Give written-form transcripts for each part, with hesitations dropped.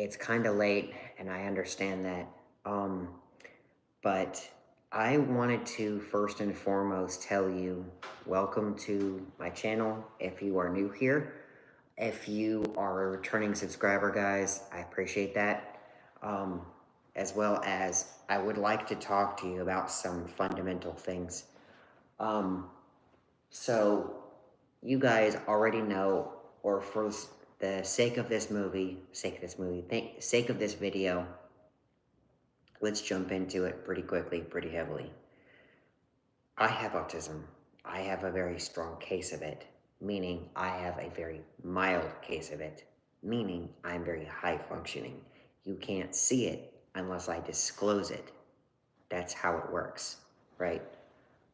It's kind of late, and I understand that. Um, but I wanted to first and foremost tell you welcome to my channel if you are new here. If you are a returning subscriber, guys, I appreciate that. Um, as well as I would like to talk to you about some fundamental things. Um, so, you guys already know, or for the sake of this sake of this video, let's jump into it pretty quickly, pretty heavily. I have autism. I have a very strong case of it, meaning I have a very mild case of it, meaning I'm very high functioning. You can't see it unless I disclose it. That's how it works, right?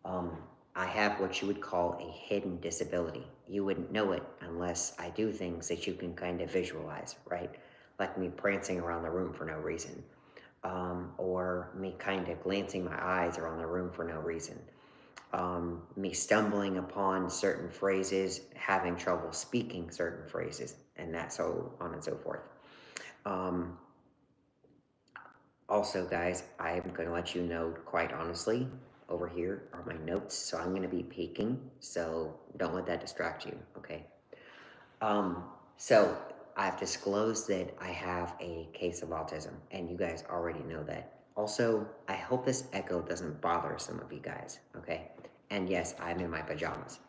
Um, I have what you would call a hidden disability. You wouldn't know it unless I do things that you can kind of visualize, right? Like me prancing around the room for no reason, or me kind of glancing my eyes around the room for no reason, me stumbling upon certain phrases, having trouble speaking certain phrases, and that so on and so forth. Um, Also, guys, I'm going to let you know quite honestly, over here are my notes, so I'm going to be peeking, so don't let that distract you, okay? So I've disclosed that I have a case of autism, and you guys already know that. Also, I hope this echo doesn't bother some of you guys, okay? And yes, I'm in my pajamas.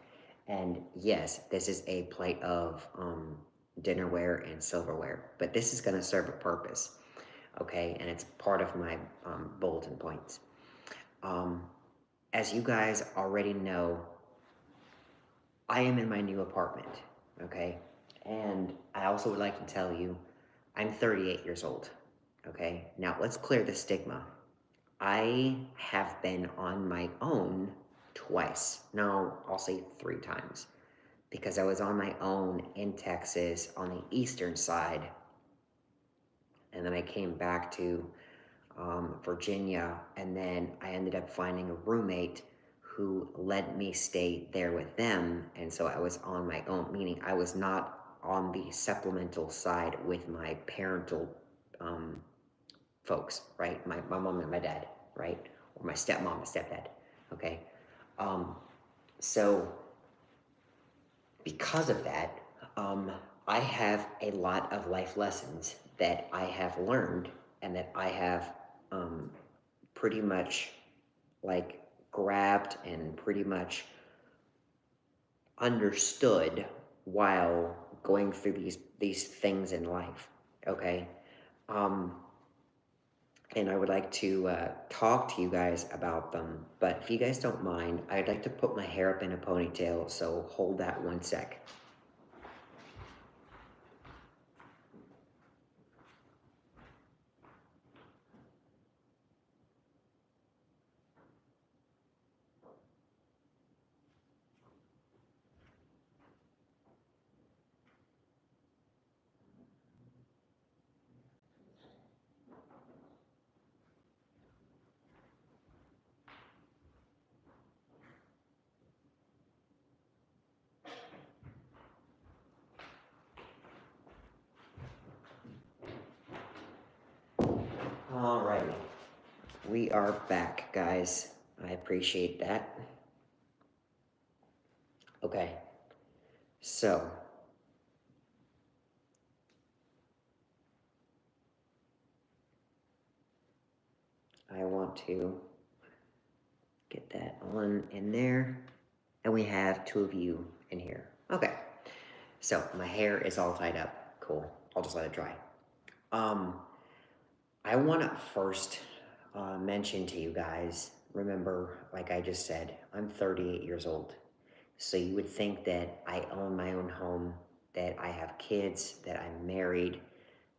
And yes, this is a plate of dinnerware and silverware, but this is going to serve a purpose, okay? And it's part of my bulletin points. As you guys already know, I am in my new apartment, okay? And I also would like to tell you, I'm 38 years old, okay? Now, let's clear the stigma. I have been on my own twice. No, I'll say 3 times, because I was on my own in Texas on the eastern side, and then I came back to Virginia, and then I ended up finding a roommate who let me stay there with them, and so I was on my own, meaning I was not on the supplemental side with my parental folks, right? My mom and my dad, right? Or my stepmom and stepdad, okay? Um, so because of that, I have a lot of life lessons that I have learned and that I have pretty much like grabbed and pretty much understood while going through these things in life. Okay. Um, and I would like to talk to you guys about them. But if you guys don't mind, I'd like to put my hair up in a ponytail. So hold that 1 sec. Alrighty. We are back, guys. I appreciate that. Okay. So, I want to get that on in there. And we have 2 of you in here. Okay. So, my hair is all tied up. Cool. I'll just let it dry. I want to first mention to you guys, remember, like I just said, I'm 38 years old. So you would think that I own my own home, that I have kids, that I'm married,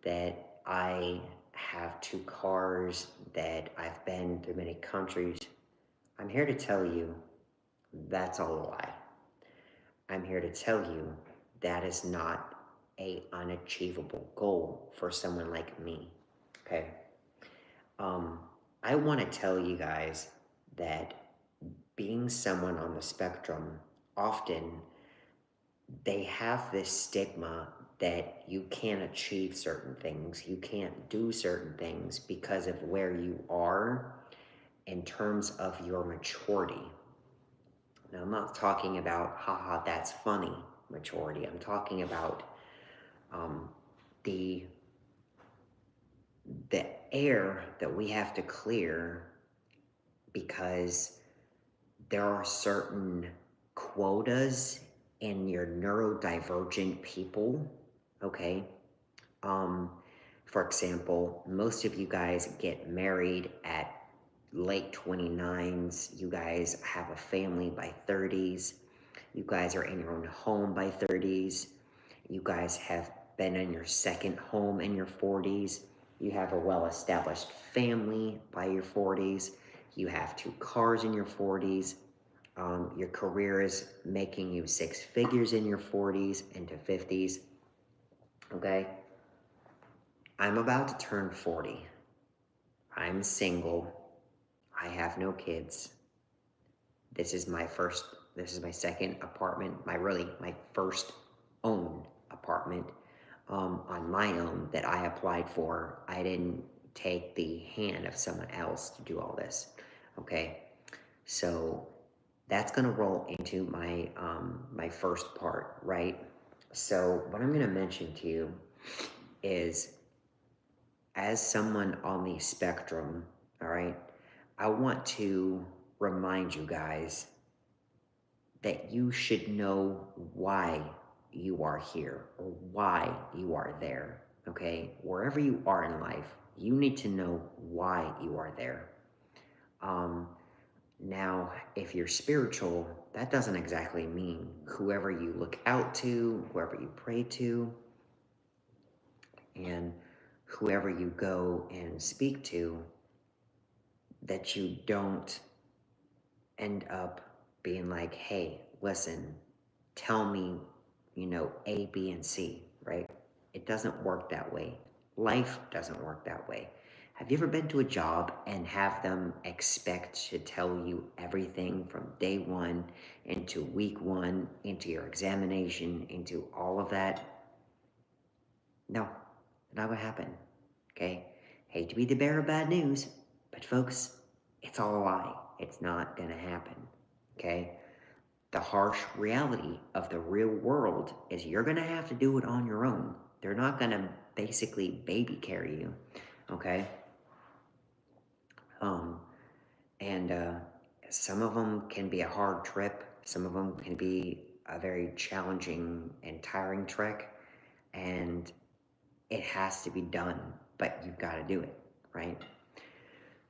that I have 2 cars, that I've been to many countries. I'm here to tell you that's all a lie. I'm here to tell you that is not a unachievable goal for someone like me, okay? I want to tell you guys that being someone on the spectrum, often they have this stigma that you can't achieve certain things, you can't do certain things because of where you are in terms of your maturity. Now, I'm not talking about, haha, that's funny maturity. I'm talking about um, the air that we have to clear, because there are certain quotas in your neurodivergent people, okay? For example, most of you guys get married at late 29s. You guys have a family by 30s. You guys are in your own home by 30s. You guys have been in your second home in your 40s. You have a well-established family by your 40s. You have 2 cars in your 40s. Your career is making you 6 figures in your 40s into 50s. Okay? I'm about to turn 40. I'm single. I have no kids. This is my second apartment, my first own apartment on my own that I applied for. I didn't take the hand of someone else to do all this. Okay? So that's gonna roll into my my first part, right? So what I'm gonna mention to you is, as someone on the spectrum, all right, I want to remind you guys that you should know why you are here or why you are there, okay? Wherever you are in life, you need to know why you are there. Now, if you're spiritual, that doesn't exactly mean whoever you look out to, whoever you pray to, and whoever you go and speak to, that you don't end up being like, hey, listen, tell me, A, B, and C, right? It doesn't work that way. Life doesn't work that way. Have you ever been to a job and have them expect to tell you everything from day one into week one, into your examination, into all of that? No, not what happened, okay? Hate to be the bearer of bad news, but folks, it's all a lie. It's not gonna happen, okay? The harsh reality of the real world is you're gonna have to do it on your own. They're not gonna basically baby carry you, okay? And some of them can be a hard trip. Some of them can be a very challenging and tiring trek, and it has to be done, but you've got to do it, right?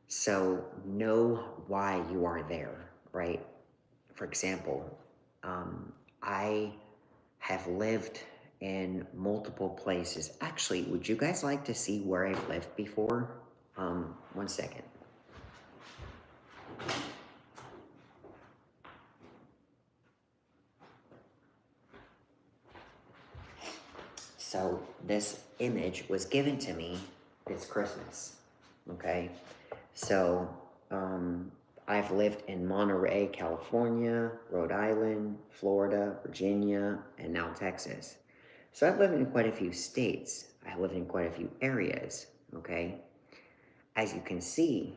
So know why you are there, right? For example, I have lived in multiple places. Actually, would you guys like to see where I've lived before? 1 second. So this image was given to me this Christmas, okay? So I've lived in Monterey, California, Rhode Island, Florida, Virginia, and now Texas. So I've lived in quite a few states. I lived in quite a few areas, okay? As you can see,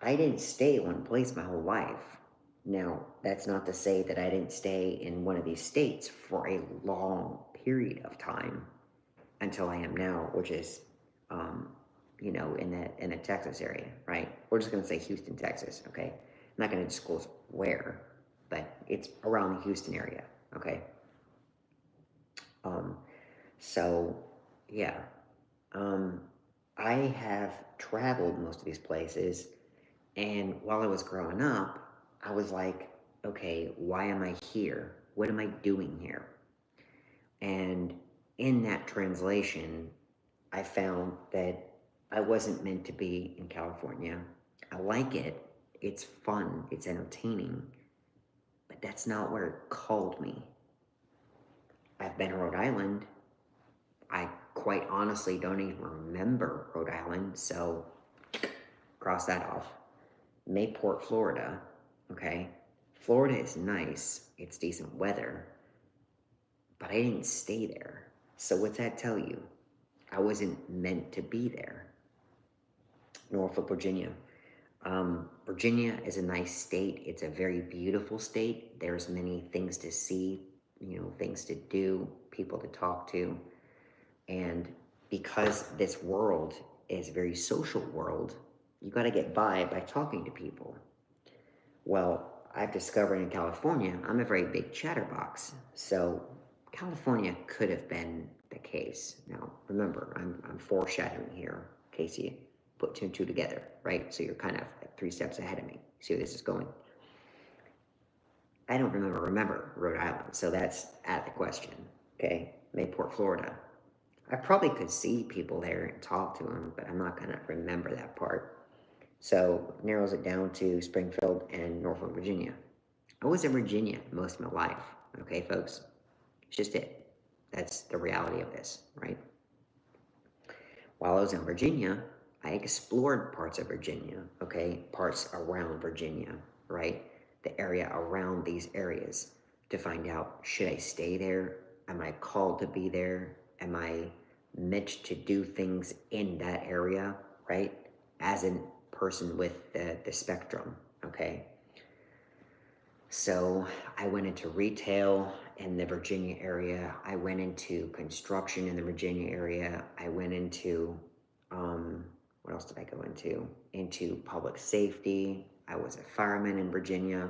I didn't stay in one place my whole life. Now, that's not to say that I didn't stay in one of these states for a long period of time until I am now, which is, in the Texas area, right? We're just going to say Houston, Texas, okay? I'm not going to disclose where, but it's around the Houston area, okay? So, yeah. I have traveled most of these places, and while I was growing up, I was like, okay, why am I here? What am I doing here? And in that translation, I found that I wasn't meant to be in California. I like it. It's fun. It's entertaining. But that's not where it called me. I've been to Rhode Island. I quite honestly don't even remember Rhode Island, so cross that off. Mayport, Florida. Okay. Florida is nice. It's decent weather. But I didn't stay there. So what's that tell you? I wasn't meant to be there. Norfolk, Virginia. Virginia is a nice state. It's a very beautiful state. There's many things to see, things to do, people to talk to. And because this world is a very social world, you got to get by talking to people. Well, I've discovered in California, I'm a very big chatterbox. So California could have been the case. Now, remember, I'm foreshadowing here in case you put two and two together, right? So you're kind of like 3 steps ahead of me. See where this is going? I don't remember Rhode Island, so that's out of the question, okay? Mayport, Florida. I probably could see people there and talk to them, but I'm not going to remember that part. So narrows it down to Springfield and Norfolk, Virginia. I was in Virginia most of my life, okay, folks? It's just it. That's the reality of this, right? While I was in Virginia, I explored parts of Virginia, okay? Parts around Virginia, right? The area around these areas to find out, should I stay there? Am I called to be there? Am I meant to do things in that area, right? As a person with the spectrum, okay? So I went into retail in the Virginia area. I went into construction in the Virginia area. I went into, what else did I go into? Into public safety. I was a fireman in Virginia.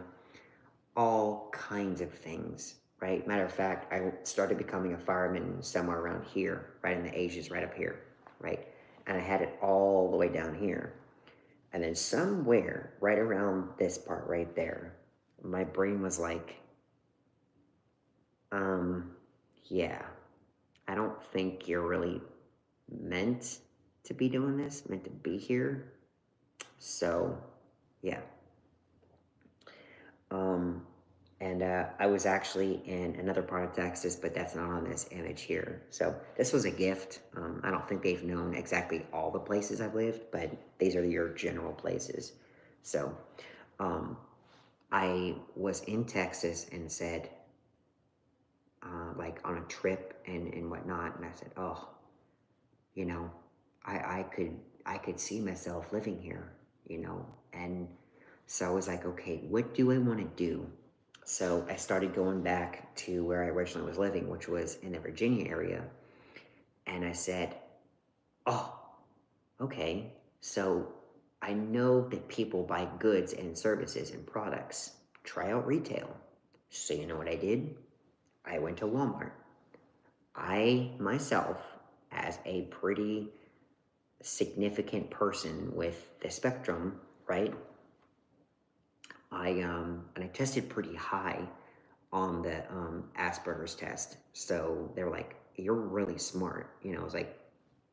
All kinds of things, right? Matter of fact, I started becoming a fireman somewhere around here, right in the Asians, right up here, right? And I had it all the way down here. And then somewhere right around this part right there, my brain was like, yeah, I don't think you're really meant to be doing this, meant to be here. So, yeah. And I was actually in another part of Texas, but that's not on this image here. So this was a gift. I don't think they've known exactly all the places I've lived, but these are your general places. So I was in Texas and said, like on a trip and whatnot, and I said, oh, I could see myself living here, and so I was like, okay, what do I want to do? So I started going back to where I originally was living, which was in the Virginia area, and I said, oh, okay, so I know that people buy goods and services and products. Try out retail. So you know what I did? I went to Walmart. I myself, as a pretty significant person with the spectrum, right? And I tested pretty high on the Asperger's test. So they were like, "You're really smart." I was like,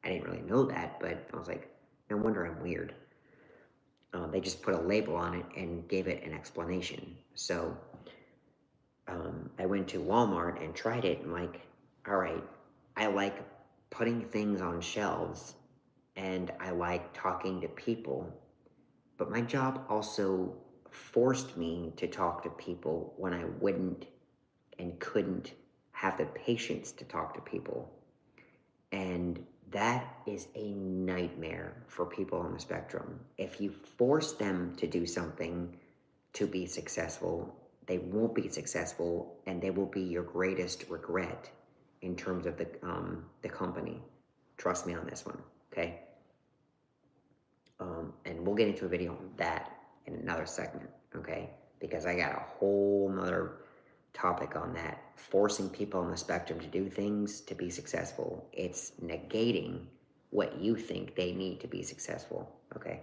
I didn't really know that, but I was like, no wonder I'm weird. They just put a label on it and gave it an explanation. So I went to Walmart and tried it. And like, all right, I like putting things on shelves and I like talking to people, but my job also forced me to talk to people when I wouldn't and couldn't have the patience to talk to people. And that is a nightmare for people on the spectrum. If you force them to do something to be successful, they won't be successful, and they will be your greatest regret in terms of the company. Trust me on this one, okay? And we'll get into a video on that in another segment, okay? Because I got a whole nother topic on that. Forcing people on the spectrum to do things to be successful. It's negating what you think they need to be successful, okay?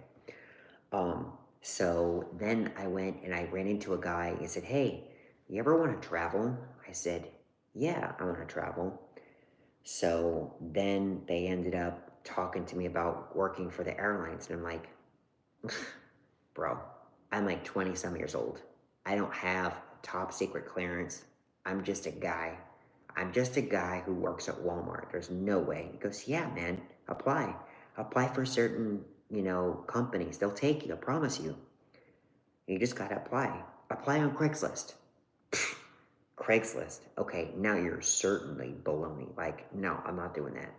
So then I went and I ran into a guy and said, hey, you ever want to travel? I said, yeah, I want to travel. So then they ended up talking to me about working for the airlines. And I'm like, bro, I'm like 20 some years old. I don't have top secret clearance. I'm just a guy. I'm just a guy who works at Walmart. There's no way. He goes, yeah, man, apply. Apply for certain, companies. They'll take you, I promise you. You just gotta apply. Apply on Craigslist. Craigslist. Okay, now you're certainly baloney. Like, no, I'm not doing that.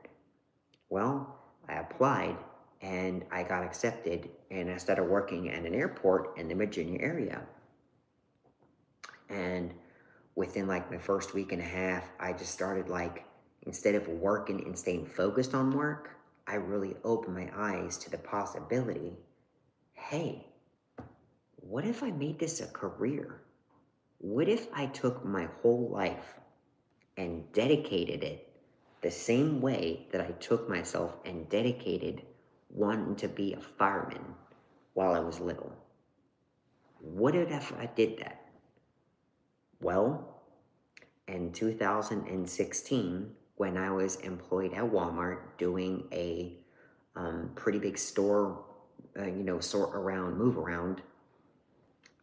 Well, I applied and I got accepted and I started working at an airport in the Virginia area. And within like my first week and a half, I just started like, instead of working and staying focused on work, I really opened my eyes to the possibility, hey, what if I made this a career? What if I took my whole life and dedicated it the same way that I took myself and dedicated wanting to be a fireman while I was little? What if I did that? Well, in 2016, when I was employed at Walmart doing a pretty big store, sort around, move around,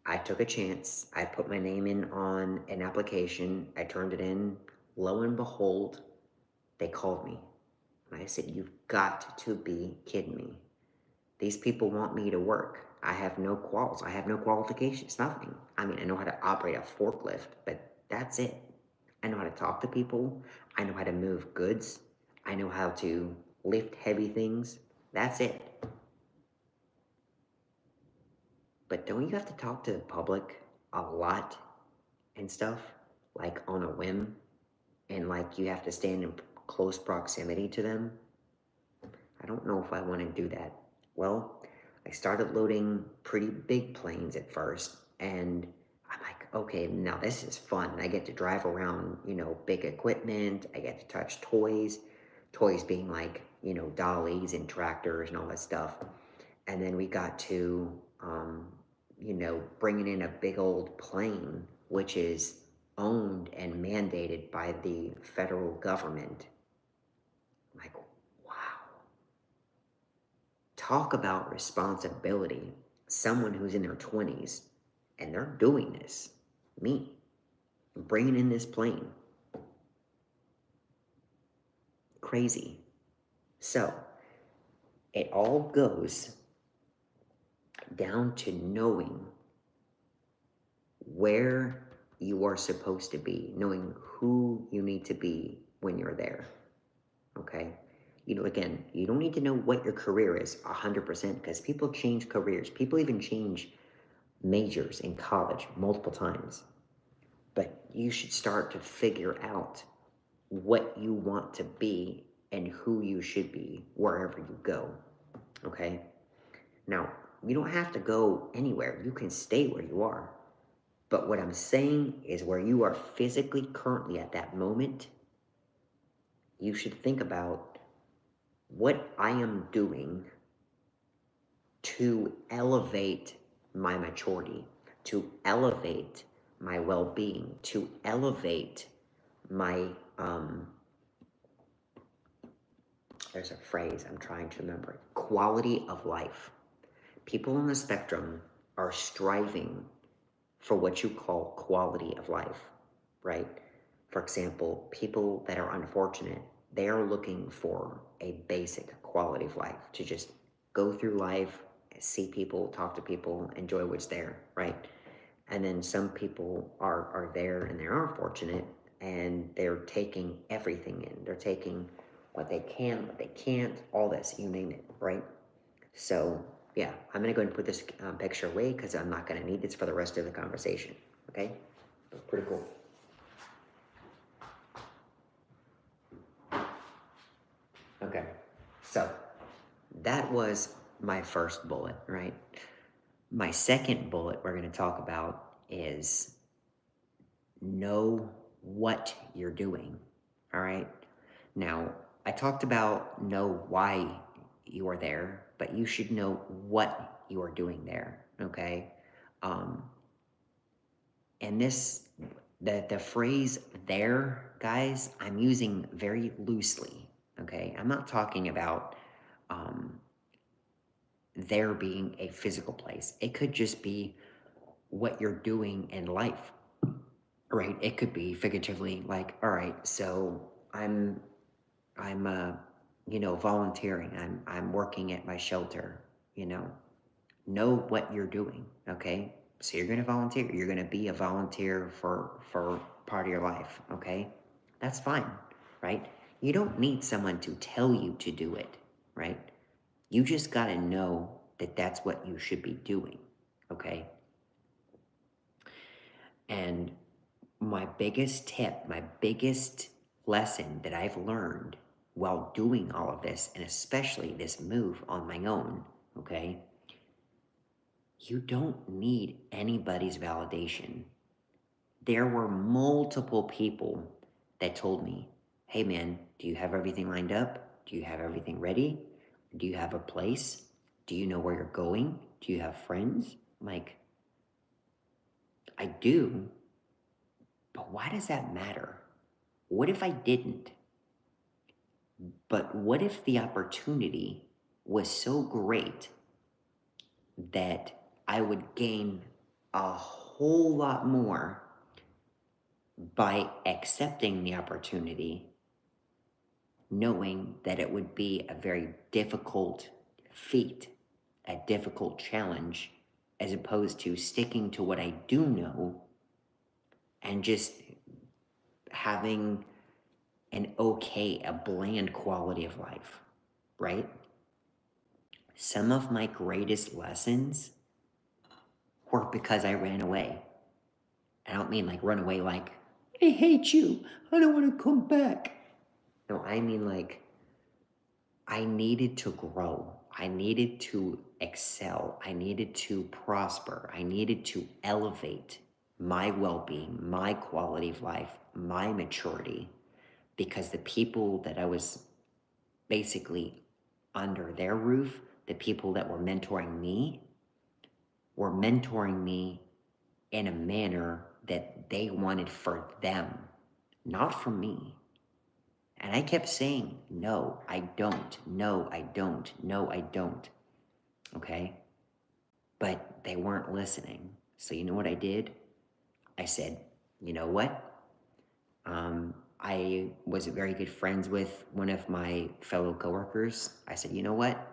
I took a chance. I put my name in on an application. I turned it in. Lo and behold, they called me. And I said, you've got to be kidding me. These people want me to work. I have no quals. I have no qualifications, nothing. I mean, I know how to operate a forklift, but that's it. I know how to talk to people. I know how to move goods. I know how to lift heavy things. That's it. But don't you have to talk to the public a lot and stuff, like on a whim? And like you have to stand in close proximity to them? I don't know if I want to do that. Well, I started loading pretty big planes at first, and I'm like, okay, now this is fun. I get to drive around, big equipment. I get to touch toys being like, dollies and tractors and all that stuff. And then we got to, bringing in a big old plane, which is owned and mandated by the federal government. I'm like, wow. Talk about responsibility. Someone who's in their 20s and they're doing this. Me. Bringing in this plane. Crazy. So, it all goes down to knowing where you are supposed to be, knowing who you need to be when you're there. Okay? Again, you don't need to know what your career is 100% because people change careers. People even change majors in college multiple times. But you should start to figure out what you want to be and who you should be wherever you go. Okay? Now, you don't have to go anywhere. You can stay where you are. But what I'm saying is where you are physically currently at that moment, you should think about what I am doing to elevate my maturity, to elevate my well-being, to elevate my, there's a phrase I'm trying to remember, quality of life. People on the spectrum are striving for what you call quality of life, right? For example, people that are unfortunate, they are looking for a basic quality of life to just go through life, see people, talk to people, enjoy what's there, right? And then some people are there and they are fortunate and they're taking everything in. They're taking what they can, what they can't, all this, you name it, right? So yeah, I'm going to go ahead and put this picture away because I'm not going to need this for the rest of the conversation, okay? But pretty cool. Okay, so that was my first bullet, right? My second bullet we're going to talk about is know what you're doing, all right? Now, I talked about know why you are there, but you should know what you are doing there, okay? And the phrase there, guys, I'm using very loosely, okay? I'm not talking about there being a physical place. It could just be what you're doing in life, right? It could be figuratively like, all right, so I'm volunteering. I'm working at my shelter, know what you're doing, okay? So you're going to volunteer. You're going to be a volunteer for part of your life, okay? That's fine, right? You don't need someone to tell you to do it, right? You just got to know that that's what you should be doing, okay? And my biggest tip, my biggest lesson that I've learned while doing all of this, and especially this move on my own, okay? You don't need anybody's validation. There were multiple people that told me, hey man, do you have everything lined up? Do you have everything ready? Do you have a place? Do you know where you're going? Do you have friends? I'm like, I do, but why does that matter? What if I didn't? But what if the opportunity was so great that I would gain a whole lot more by accepting the opportunity, knowing that it would be a very difficult feat, a difficult challenge, as opposed to sticking to what I do know and just having a bland quality of life, right? Some of my greatest lessons were because I ran away. I don't mean like run away like, I hate you, I don't want to come back. No, I mean like, I needed to grow. I needed to excel. I needed to prosper. I needed to elevate my well-being, my quality of life, my maturity, because the people that I was basically under their roof, the people that were mentoring me in a manner that they wanted for them, not for me. And I kept saying, no, I don't, no, I don't, no, I don't. Okay? But they weren't listening. So you know what I did? I said, you know what? I was very good friends with one of my fellow coworkers. I said, you know what?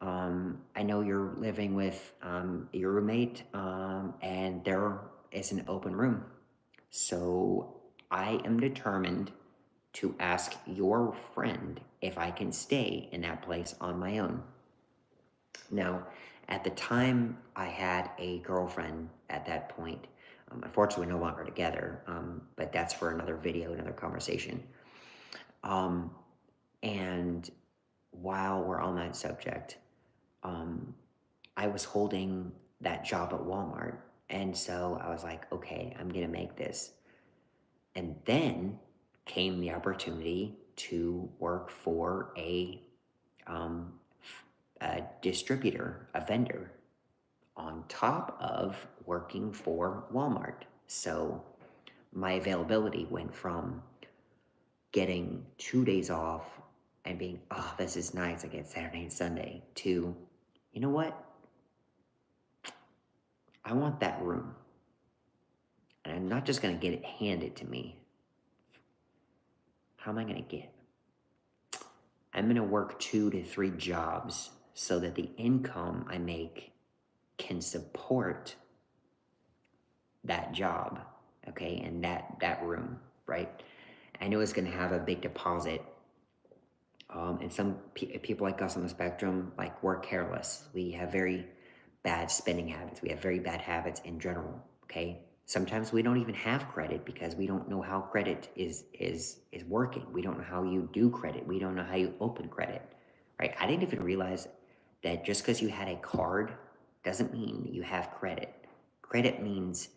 I know you're living with your roommate, and there is an open room. So I am determined to ask your friend if I can stay in that place on my own. Now, at the time, I had a girlfriend at that point. Unfortunately, we're no longer together, but that's for another video, another conversation. And while we're on that subject, I was holding that job at Walmart. And so I was like, okay, I'm going to make this. And then came the opportunity to work for a distributor, a vendor, on top of working for Walmart. So my availability went from getting 2 days off and being, oh, this is nice, I get Saturday and Sunday, to, you know what? I want that room. And I'm not just going to get it handed to me. How am I going to get it? I'm going to work 2 to 3 jobs so that the income I make can support that job, okay, and that room, right? I knew it was going to have a big deposit. And some people like us on the spectrum, like, we're careless. We have very bad spending habits. We have very bad habits in general, okay? Sometimes we don't even have credit because we don't know how credit is working. We don't know how you do credit. We don't know how you open credit, right? I didn't even realize that just because you had a card doesn't mean you have credit. Credit means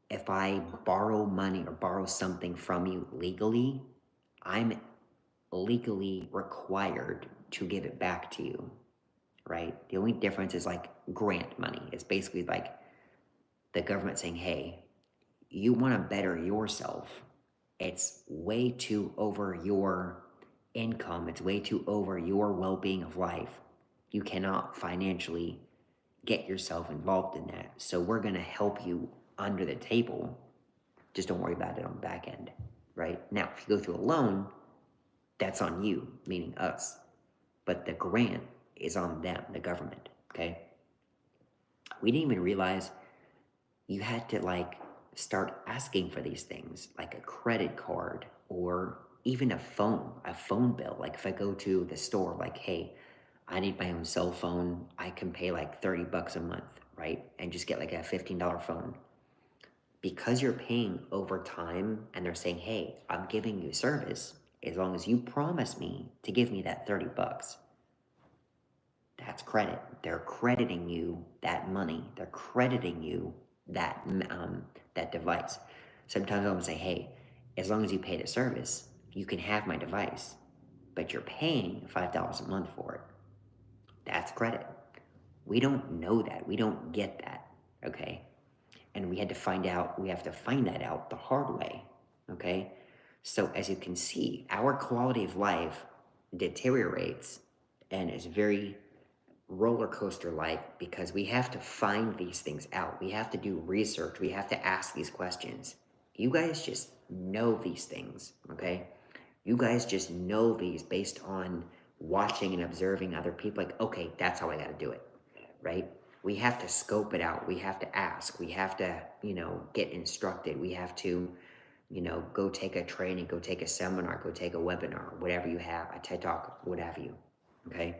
if I borrow money or borrow something from you legally, I'm legally required to give it back to you, right? The only difference is like grant money. It's basically like the government saying, hey, you want to better yourself. It's way too over your income. It's way too over your well-being of life. You cannot financially get yourself involved in that. So we're going to help you under the table. Just don't worry about it on the back end, right? Now, if you go through a loan, that's on you, meaning us. But the grant is on them, the government, okay? We didn't even realize you had to like start asking for these things like a credit card or even a phone bill. Like if I go to the store, like, hey, I need my own cell phone, I can pay like 30 bucks a month, right? And just get like a $15 phone. Because you're paying over time and they're saying, hey, I'm giving you service as long as you promise me to give me that 30 bucks. That's credit. They're crediting you that money. They're crediting you that device. Sometimes I'll say, hey, as long as you pay the service, you can have my device, but you're paying $5 a month for it. That's credit. We don't know that. We don't get that. Okay. And we have to find that out the hard way. Okay. So as you can see, our quality of life deteriorates and is very roller coaster like because we have to find these things out. We have to do research. We have to ask these questions. You guys just know these things, okay? You guys just know these based on watching and observing other people. Like, okay, that's how I got to do it, right? We have to scope it out. We have to ask. We have to, get instructed. We have to, go take a training, go take a seminar, go take a webinar, whatever you have, a TED Talk, what have you, okay?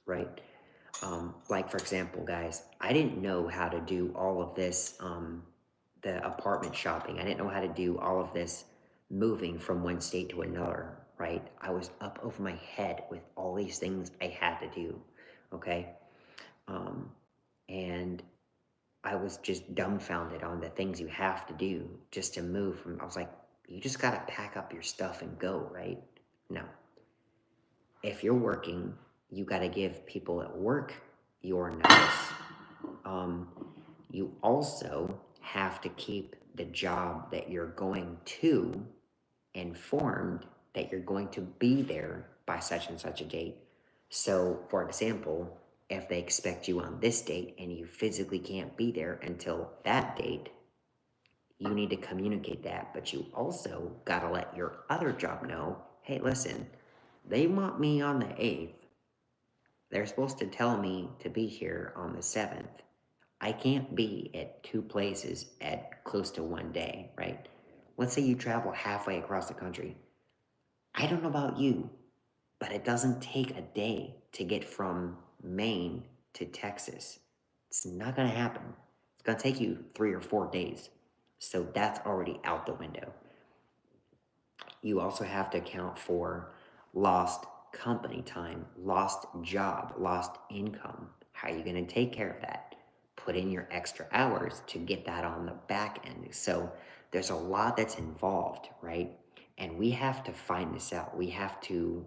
Right? Like for example, guys, I didn't know how to do all of this, the apartment shopping. I didn't know how to do all of this moving from one state to another, right? I was up over my head with all these things I had to do, okay? And I was just dumbfounded on the things you have to do just to move from, I was like, you just got to pack up your stuff and go, right? No. If you're working, you got to give people at work your notice. You also have to keep the job that you're going to informed that you're going to be there by such and such a date. So, for example, if they expect you on this date and you physically can't be there until that date, you need to communicate that. But you also got to let your other job know, hey, listen, they want me on the 8th. They're supposed to tell me to be here on the 7th. I can't be at two places at close to one day, right? Let's say you travel halfway across the country. I don't know about you, but it doesn't take a day to get from Maine to Texas. It's not going to happen. It's going to take you 3 or 4 days. So that's already out the window. You also have to account for lost company time, lost job, lost income. How are you going to take care of that? Put in your extra hours to get that on the back end. So there's a lot that's involved, right? And we have to find this out. We have to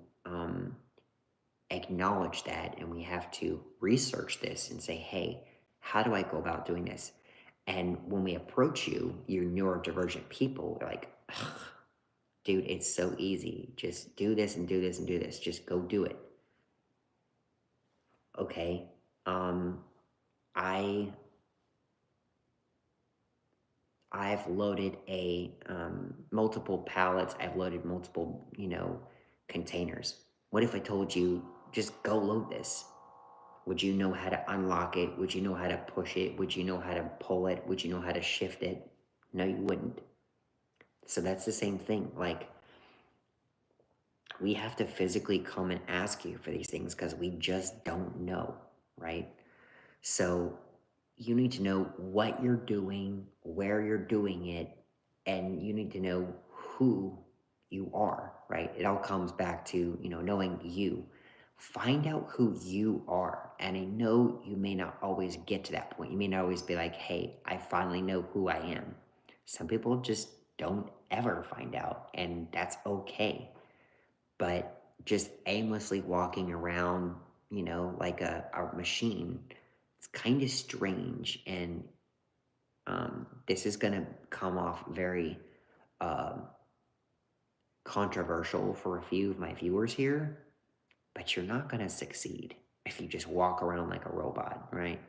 acknowledge that, and we have to research this and say, hey, how do I go about doing this? And when we approach you neurodivergent people, they're like, dude, it's so easy. Just do this and do this and do this. Just go do it. Okay. I've loaded multiple pallets. I've loaded multiple, containers. What if I told you, just go load this? Would you know how to unlock it? Would you know how to push it? Would you know how to pull it? Would you know how to shift it? No, you wouldn't. So that's the same thing. Like, we have to physically come and ask you for these things because we just don't know, right? So you need to know what you're doing, where you're doing it, and you need to know who you are, right? It all comes back to, knowing you. Find out who you are. And I know you may not always get to that point. You may not always be like, hey, I finally know who I am. Some people just don't ever find out, and that's okay. But just aimlessly walking around, like a machine, it's kind of strange. And this is going to come off very controversial for a few of my viewers here, but you're not going to succeed if you just walk around like a robot, right?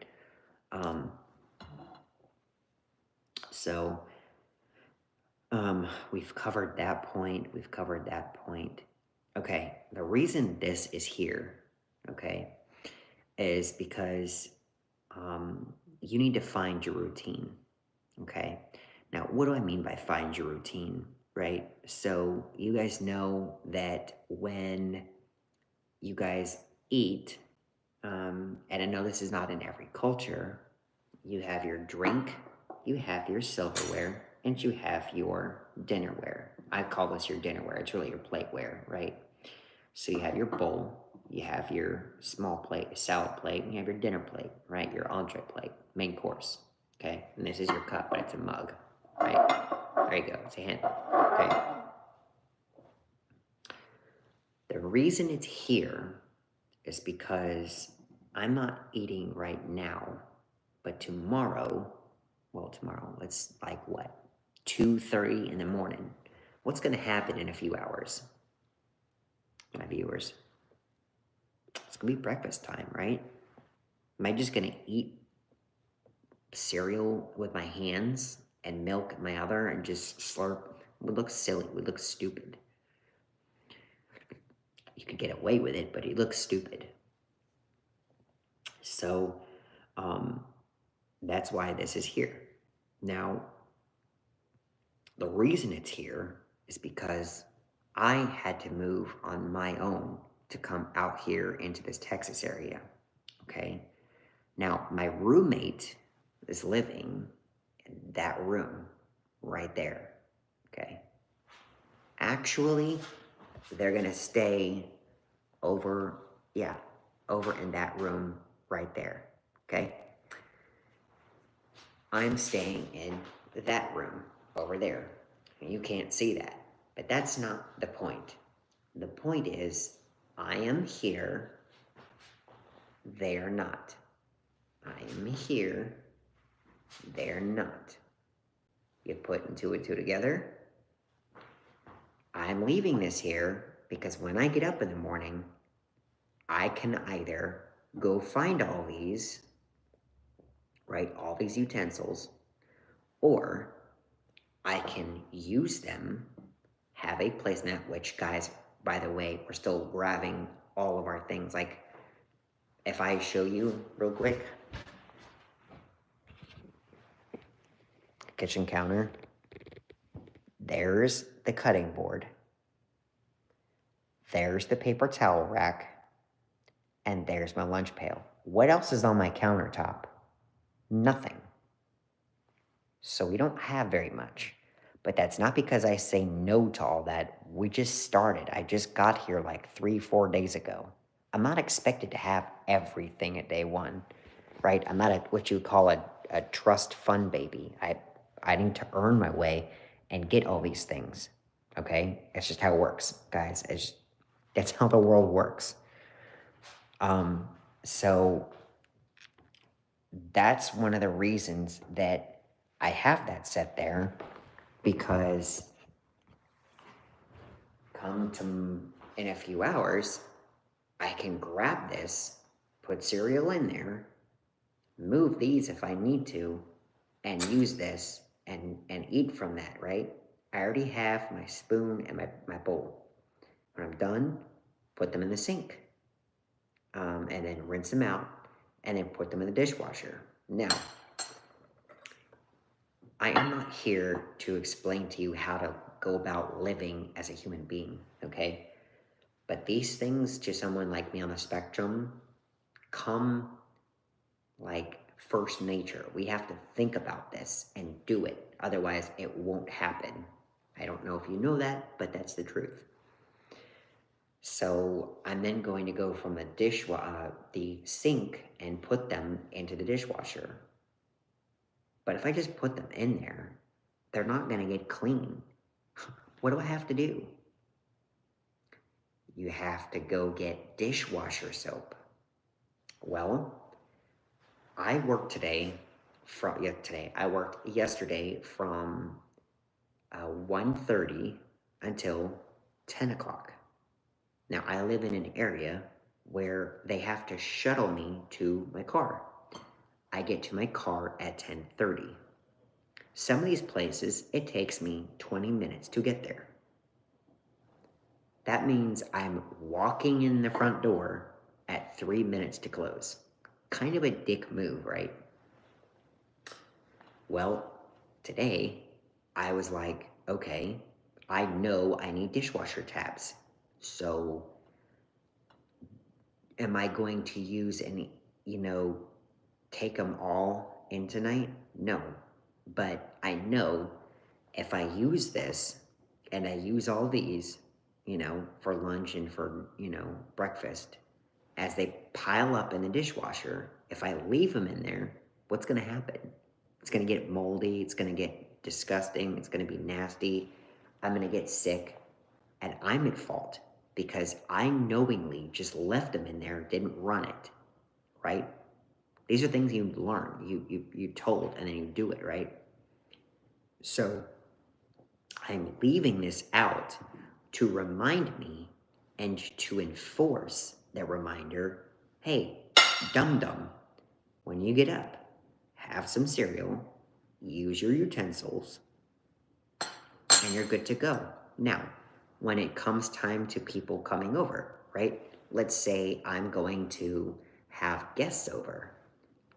So we've covered that point. Okay, the reason this is here, okay, is because you need to find your routine, Okay. Now, what do I mean by find your routine, right? So you guys know that when you guys eat, and I know this is not in every culture, you have your drink, you have your silverware, and you have your dinnerware. I call this your dinnerware. It's really your plateware, right? So you have your bowl, you have your small plate, salad plate, and you have your dinner plate, right? Your entree plate, main course, okay? And this is your cup, but it's a mug, right? There you go, it's a handle, okay? The reason it's here is because I'm not eating right now, but tomorrow, it's like what? 2:30 in the morning. What's gonna happen in a few hours, my viewers? It's gonna be breakfast time, right? Am I just gonna eat cereal with my hands and milk in my other and just slurp? It would look silly, it would look stupid. You could get away with it, but it looks stupid. So that's why this is here. Now, the reason it's here is because I had to move on my own to come out here into this Texas area, okay? Now, my roommate is living in that room right there, okay? Actually, they're gonna stay over in that room right there, okay? I'm staying in that room over there. You can't see that, but that's not the point. The point is, I am here, they're not. I am here, they're not. You put two and two together. I'm leaving this here because when I get up in the morning, I can either go find all these, right, all these utensils, or I can use them, have a placemat, which, guys, by the way, we're still grabbing all of our things. Like, if I show you real quick, kitchen counter, there's the cutting board, there's the paper towel rack, and there's my lunch pail. What else is on my countertop? Nothing. So we don't have very much. But that's not because I say no to all that. We just started. I just got here like 3-4 days ago. I'm not expected to have everything at day one, right? I'm not what you call a trust fund baby. I need to earn my way and get all these things, okay? It's just how it works, guys. That's how the world works. So that's one of the reasons that I have that set there, because in a few hours, I can grab this, put cereal in there, move these if I need to, and use this and eat from that, right? I already have my spoon and my bowl. When I'm done, put them in the sink, and then rinse them out, and then put them in the dishwasher. Now, I am not here to explain to you how to go about living as a human being, okay? But these things, to someone like me on the spectrum, come like first nature. We have to think about this and do it. Otherwise, it won't happen. I don't know if you know that, but that's the truth. So I'm then going to go from the sink and put them into the dishwasher. But if I just put them in there, they're not going to get clean. What do I have to do? You have to go get dishwasher soap. Well, I worked I worked yesterday from 1:30 until 10 o'clock. Now, I live in an area where they have to shuttle me to my car. I get to my car at 10:30. Some of these places, it takes me 20 minutes to get there. That means I'm walking in the front door at 3 minutes to close. Kind of a dick move, right? Well, today I was like, okay, I know I need dishwasher tabs. So am I going to use any, take them all in tonight? No. But I know if I use this and I use all these, for lunch and for, breakfast, as they pile up in the dishwasher, if I leave them in there, what's going to happen? It's going to get moldy. It's going to get disgusting. It's going to be nasty. I'm going to get sick. And I'm at fault because I knowingly just left them in there, didn't run it, right? These are things you learn, you told, and then you do it, right? So I'm leaving this out to remind me and to enforce that reminder. Hey, dum-dum, when you get up, have some cereal, use your utensils, and you're good to go. Now, when it comes time to people coming over, right? Let's say I'm going to have guests over.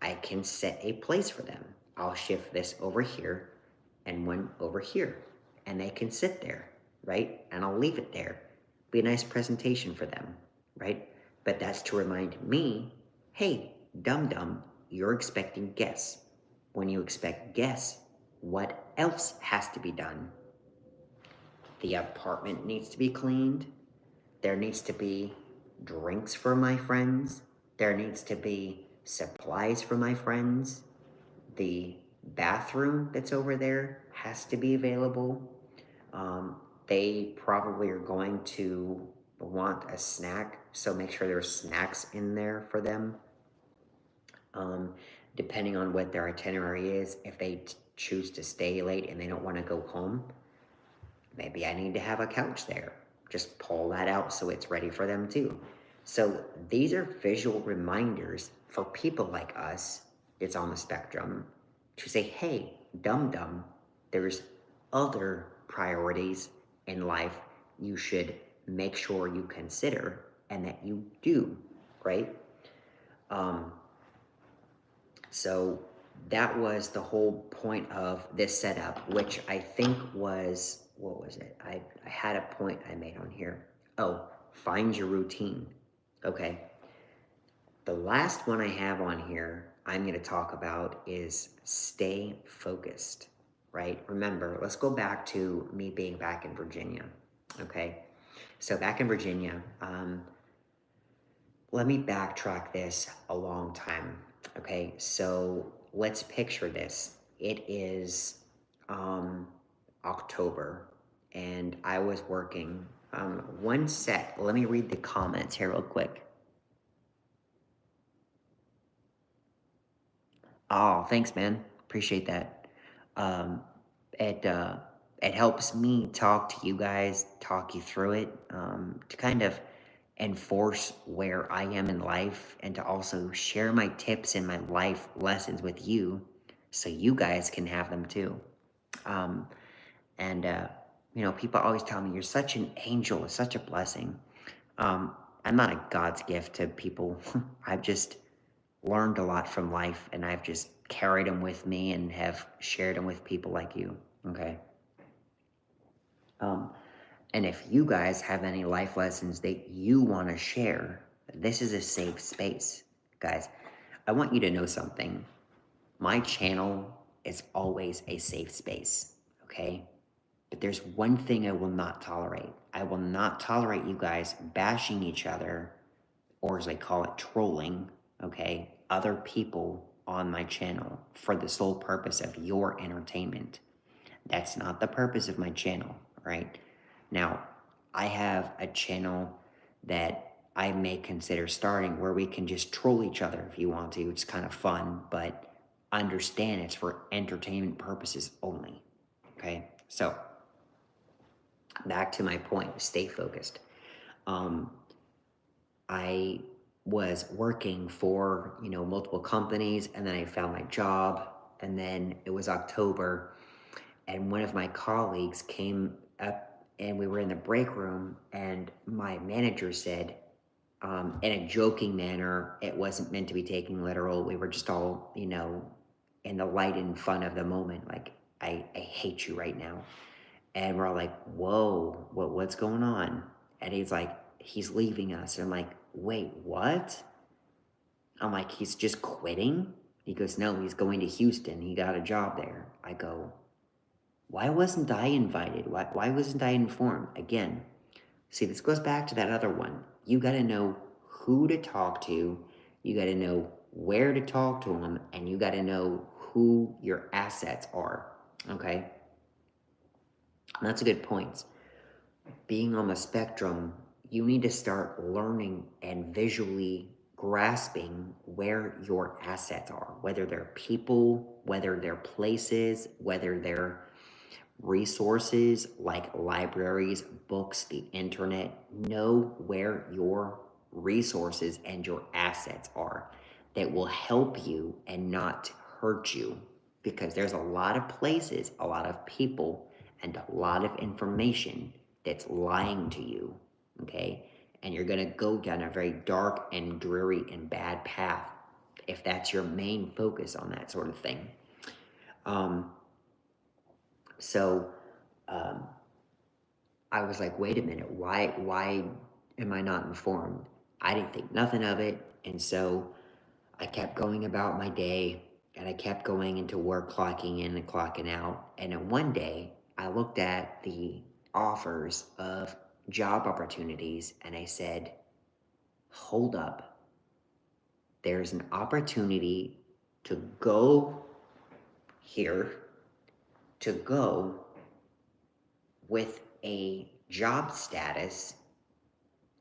I can set a place for them. I'll shift this over here and one over here, and they can sit there, right? And I'll leave it there. Be a nice presentation for them, right? But that's to remind me, hey, dum-dum, you're expecting guests. When you expect guests, what else has to be done? The apartment needs to be cleaned. There needs to be drinks for my friends. There needs to be supplies for my friends. The bathroom that's over there has to be available. They probably are going to want a snack, so make sure there's snacks in there for them. Depending on what their itinerary is, if they choose to stay late and they don't want to go home, maybe I need to have a couch there. Just pull that out so it's ready for them too. So these are visual reminders for people like us that's on the spectrum to say, hey, dum-dum, there's other priorities in life you should make sure you consider and that you do, right? So that was the whole point of this setup, which I think was, what was it? I had a point I made on here. Oh, find your routine. Okay. The last one I have on here I'm going to talk about is stay focused, right? Remember, let's go back to me being back in Virginia. Okay. So back in Virginia, let me backtrack this a long time. Okay, so let's picture this. It is October, and I was working one set. Let me read the comments here real quick. Oh, thanks, man. Appreciate that. It helps me talk to you guys, talk you through it, to kind of enforce where I am in life, and to also share my tips and my life lessons with you, so you guys can have them too. Um, and people always tell me you're such an angel, it's such a blessing. I'm not a God's gift to people. I've just learned a lot from life, and I've just carried them with me and have shared them with people like you. Okay. And if you guys have any life lessons that you want to share, this is a safe space. Guys, I want you to know something. My channel is always a safe space, okay? But there's one thing I will not tolerate. I will not tolerate you guys bashing each other, or as I call it, trolling, okay, other people on my channel for the sole purpose of your entertainment. That's not the purpose of my channel, right? Now, I have a channel that I may consider starting where we can just troll each other if you want to. It's kind of fun, but understand it's for entertainment purposes only, okay? So, back to my point, stay focused. I was working for, multiple companies, and then I found my job, and then it was October, and one of my colleagues came up, and we were in the break room, and my manager said, in a joking manner, it wasn't meant to be taken literal, we were just all, in the light and fun of the moment, like, I hate you right now. And we're all like, whoa, what's going on? And he's like, he's leaving us. And I'm like, wait, what? I'm like, he's just quitting? He goes, no, he's going to Houston. He got a job there. I go, why wasn't I invited? Why wasn't I informed? Again, see, this goes back to that other one. You got to know who to talk to. You got to know where to talk to them. And you got to know who your assets are. Okay? And that's a good point. Being on the spectrum, you need to start learning and visually grasping where your assets are, whether they're people, whether they're places, whether they're resources like libraries, books, the internet. Know where your resources and your assets are that will help you and not hurt you, because there's a lot of places, a lot of people, and a lot of information that's lying to you, okay? And you're gonna go down a very dark and dreary and bad path if that's your main focus on that sort of thing. So I was like, wait a minute, why am I not informed? I didn't think nothing of it. And so I kept going about my day, and I kept going into work, clocking in and clocking out. And then one day I looked at the offers of job opportunities and I said, hold up. There's an opportunity to go here, to go with a job status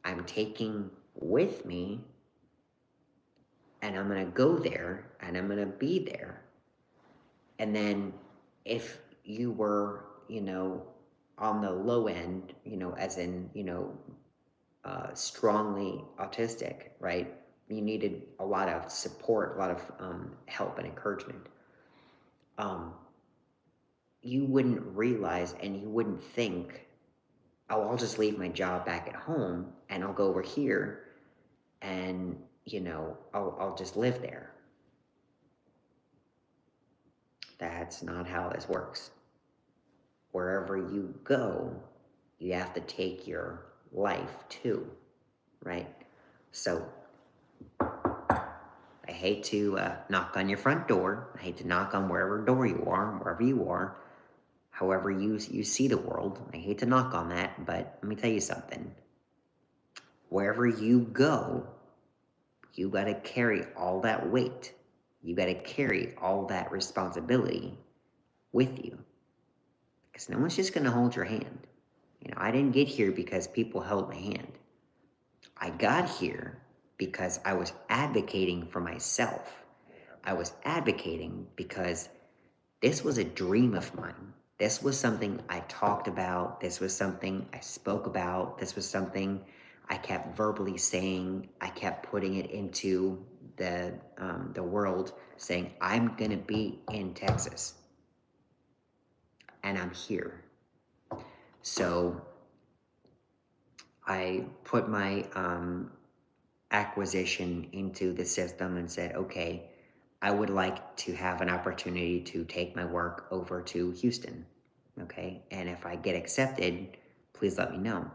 I'm taking with me, and I'm going to go there and I'm going to be there. And then if you were, on the low end, as in, strongly autistic, right? You needed a lot of support, a lot of help and encouragement. You wouldn't realize and you wouldn't think, oh, I'll just leave my job back at home and I'll go over here and, I'll just live there. That's not how this works. Wherever you go, you have to take your life too, right? So I hate to knock on your front door. I hate to knock on wherever door you are, wherever you are, however you see the world. I hate to knock on that, but let me tell you something. Wherever you go, you got to carry all that weight. You got to carry all that responsibility with you, because no one's just going to hold your hand. I didn't get here because people held my hand. I got here because I was advocating for myself. I was advocating because this was a dream of mine. This was something I talked about. This was something I spoke about. This was something I kept verbally saying. I kept putting it into the world, saying, I'm going to be in Texas. And I'm here. So I put my acquisition into the system and said, okay, I would like to have an opportunity to take my work over to Houston, okay? And if I get accepted, please let me know.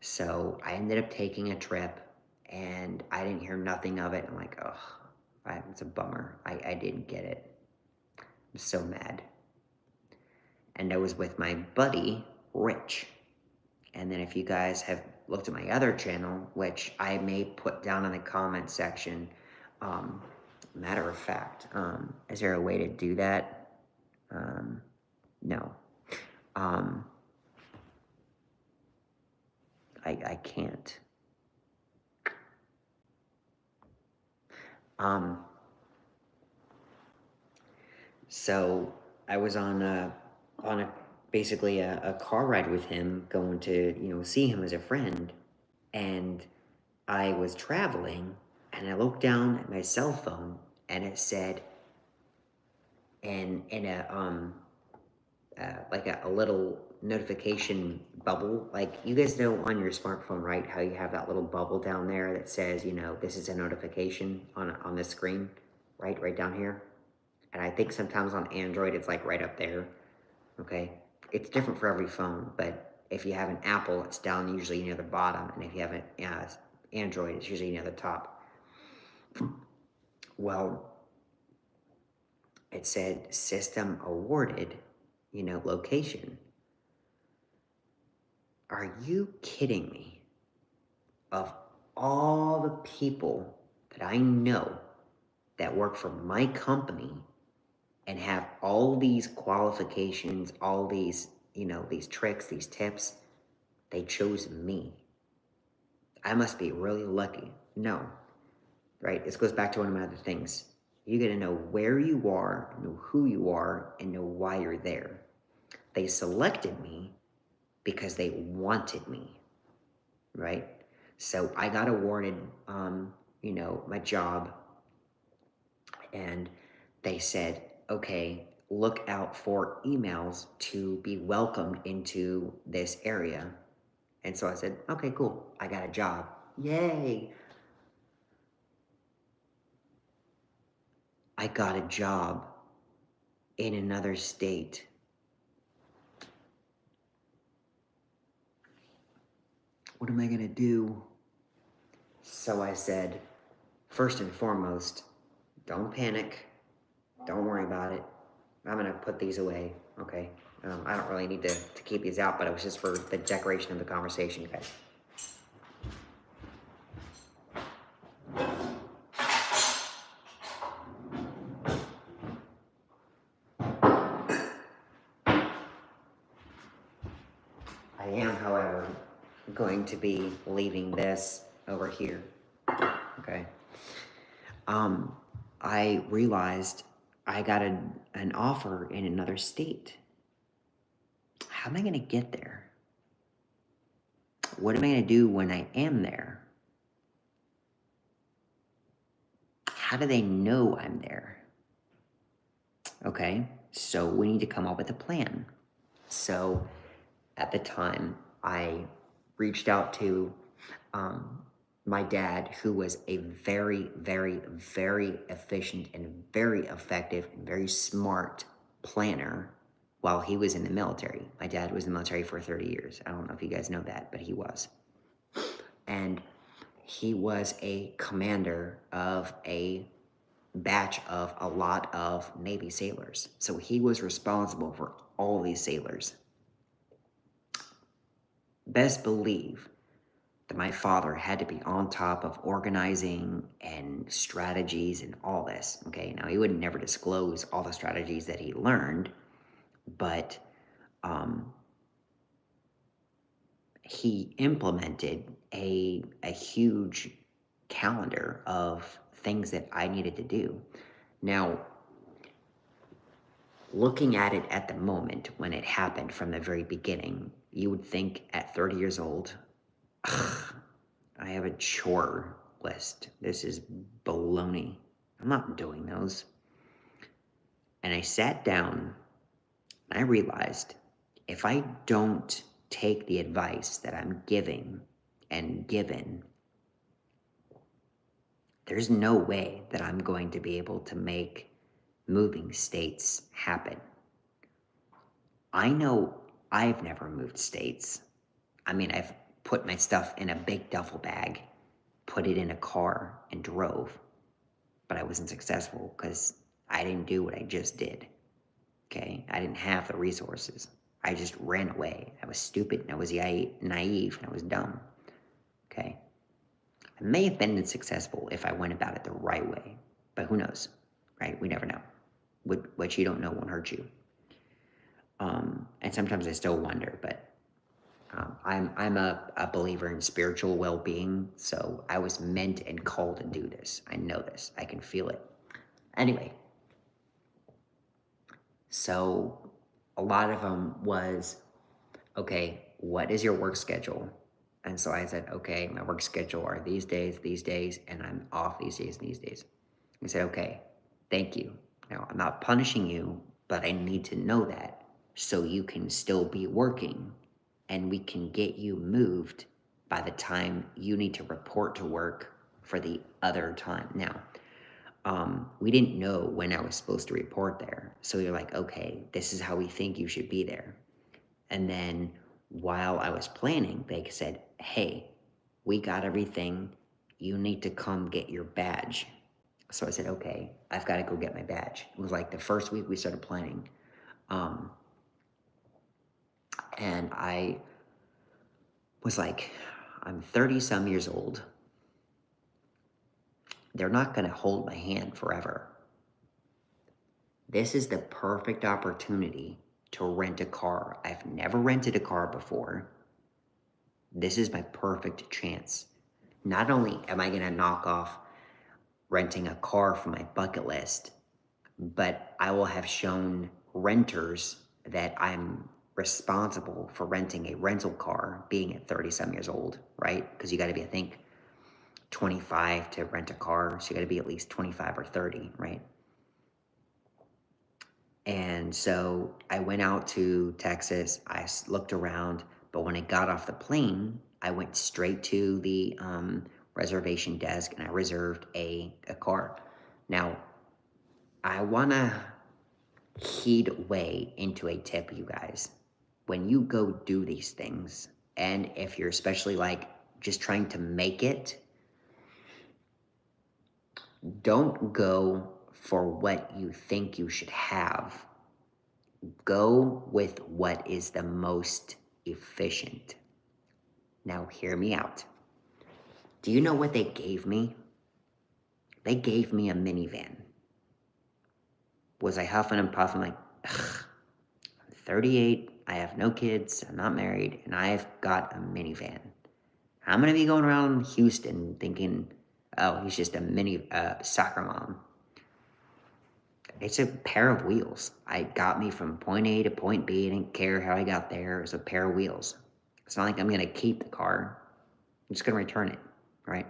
So I ended up taking a trip, and I didn't hear nothing of it. I'm like, oh, it's a bummer. I didn't get it. I'm so mad. And I was with my buddy, Rich. And then if you guys have looked at my other channel, which I may put down in the comment section, matter of fact, is there a way to do that? No. I can't. So I was on basically a car ride with him, going to, see him as a friend. And I was traveling, and I looked down at my cell phone, and it said, in a like a little notification bubble, like you guys know on your smartphone, right, how you have that little bubble down there that says, this is a notification on the screen, right down here. And I think sometimes on Android, it's like right up there, okay? It's different for every phone, but if you have an Apple, it's down usually near the bottom. And if you have an Android, it's usually near the top. Well, it said system awarded, location. Are you kidding me? Of all the people that I know that work for my company and have all these qualifications, all these, these tricks, these tips, they chose me. I must be really lucky. No, right? This goes back to one of my other things. You got to know where you are, know who you are, and know why you're there. They selected me because they wanted me, right? So I got awarded, my job, and they said, okay, look out for emails to be welcomed into this area. And so I said, okay, cool. I got a job. Yay. I got a job in another state. What am I going to do? So I said, first and foremost, don't panic. Don't worry about it. I'm going to put these away, okay? I don't really need to keep these out, but it was just for the decoration of the conversation, guys. I am, however, going to be leaving this over here, okay? I realized I got an offer in another state. How am I going to get there? What am I going to do when I am there? How do they know I'm there? Okay, so we need to come up with a plan. So at the time, I reached out to my dad, who was a very, very, very efficient and very effective and very smart planner while he was in the military. My dad was in the military for 30 years. I don't know if you guys know that, but he was. And he was a commander of a batch of a lot of Navy sailors. So he was responsible for all these sailors. Best believe that my father had to be on top of organizing and strategies and all this. Okay, now he would never disclose all the strategies that he learned, but he implemented a huge calendar of things that I needed to do. Now, looking at it at the moment when it happened from the very beginning, you would think at 30 years old, I have a chore list. This is baloney. I'm not doing those. And I sat down and I realized if I don't take the advice that I'm giving and given, there's no way that I'm going to be able to make moving states happen. I know I've never moved states. I mean, I've put my stuff in a big duffel bag, put it in a car, and drove. But I wasn't successful because I didn't do what I just did. Okay? I didn't have the resources. I just ran away. I was stupid, and I was naive, and I was dumb. Okay? I may have been successful if I went about it the right way, but who knows, right? We never know. What you don't know won't hurt you. And sometimes I still wonder, but I'm a believer in spiritual well-being, so I was meant and called to do this. I know this. I can feel it. Anyway, so a lot of them was, okay, what is your work schedule? And so I said, okay, my work schedule are these days, and I'm off these days. He said, okay, thank you. Now, I'm not punishing you, but I need to know that so you can still be working and we can get you moved by the time you need to report to work for the other time. Now, we didn't know when I was supposed to report there. So you're like, okay, this is how we think you should be there. And then while I was planning, they said, hey, we got everything. You need to come get your badge. So I said, okay, I've got to go get my badge. It was like the first week we started planning. And I was like, I'm 30 some years old. They're not going to hold my hand forever. This is the perfect opportunity to rent a car. I've never rented a car before. This is my perfect chance. Not only am I going to knock off renting a car from my bucket list, but I will have shown renters that I'm responsible for renting a rental car being at 30 some years old, right? Because you got to be, I think, 25 to rent a car. So you got to be at least 25 or 30, right? And so I went out to Texas. I looked around, but when I got off the plane, I went straight to the reservation desk and I reserved a car. Now, I want to heed way into a tip, you guys. When you go do these things, and if you're especially like just trying to make it, don't go for what you think you should have. Go with what is the most efficient. Now, hear me out. Do you know what they gave me? They gave me a minivan. Was I huffing and puffing like, ugh, I'm 38, I have no kids, I'm not married, and I've got a minivan. I'm going to be going around Houston thinking, oh, he's just a mini soccer mom. It's a pair of wheels. It got me from point A to point B. I didn't care how I got there. It was a pair of wheels. It's not like I'm going to keep the car. I'm just going to return it, right?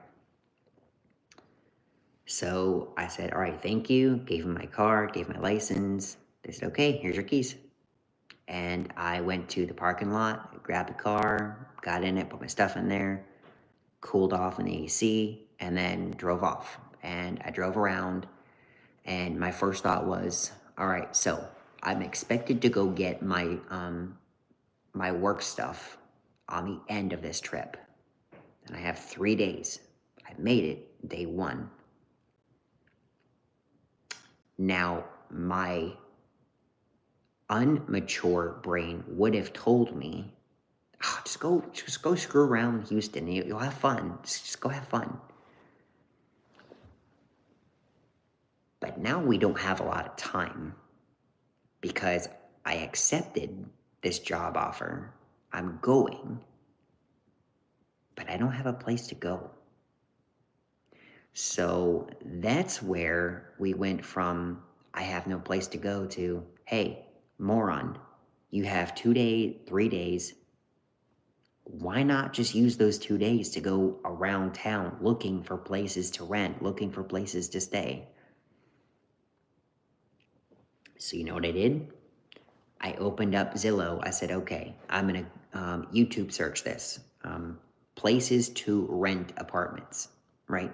So I said, all right, thank you. Gave him my card, gave my license. They said, okay, here's your keys. And I went to the parking lot, grabbed the car, got in it, put my stuff in there, cooled off in the AC, and then drove off. And I drove around, and my first thought was, all right, so I'm expected to go get my my work stuff on the end of this trip. And I have 3 days. I made it day 1. Now, my unmature brain would have told me, oh, just go screw around in Houston. You'll have fun. Just go have fun. But now we don't have a lot of time because I accepted this job offer. I'm going, but I don't have a place to go. So that's where we went from I have no place to go to, hey, moron, you have 2 days, 3 days. Why not just use those 2 days to go around town looking for places to rent, looking for places to stay? So you know what I did? I opened up Zillow. I said, okay, I'm going to YouTube search this. Places to rent apartments, right?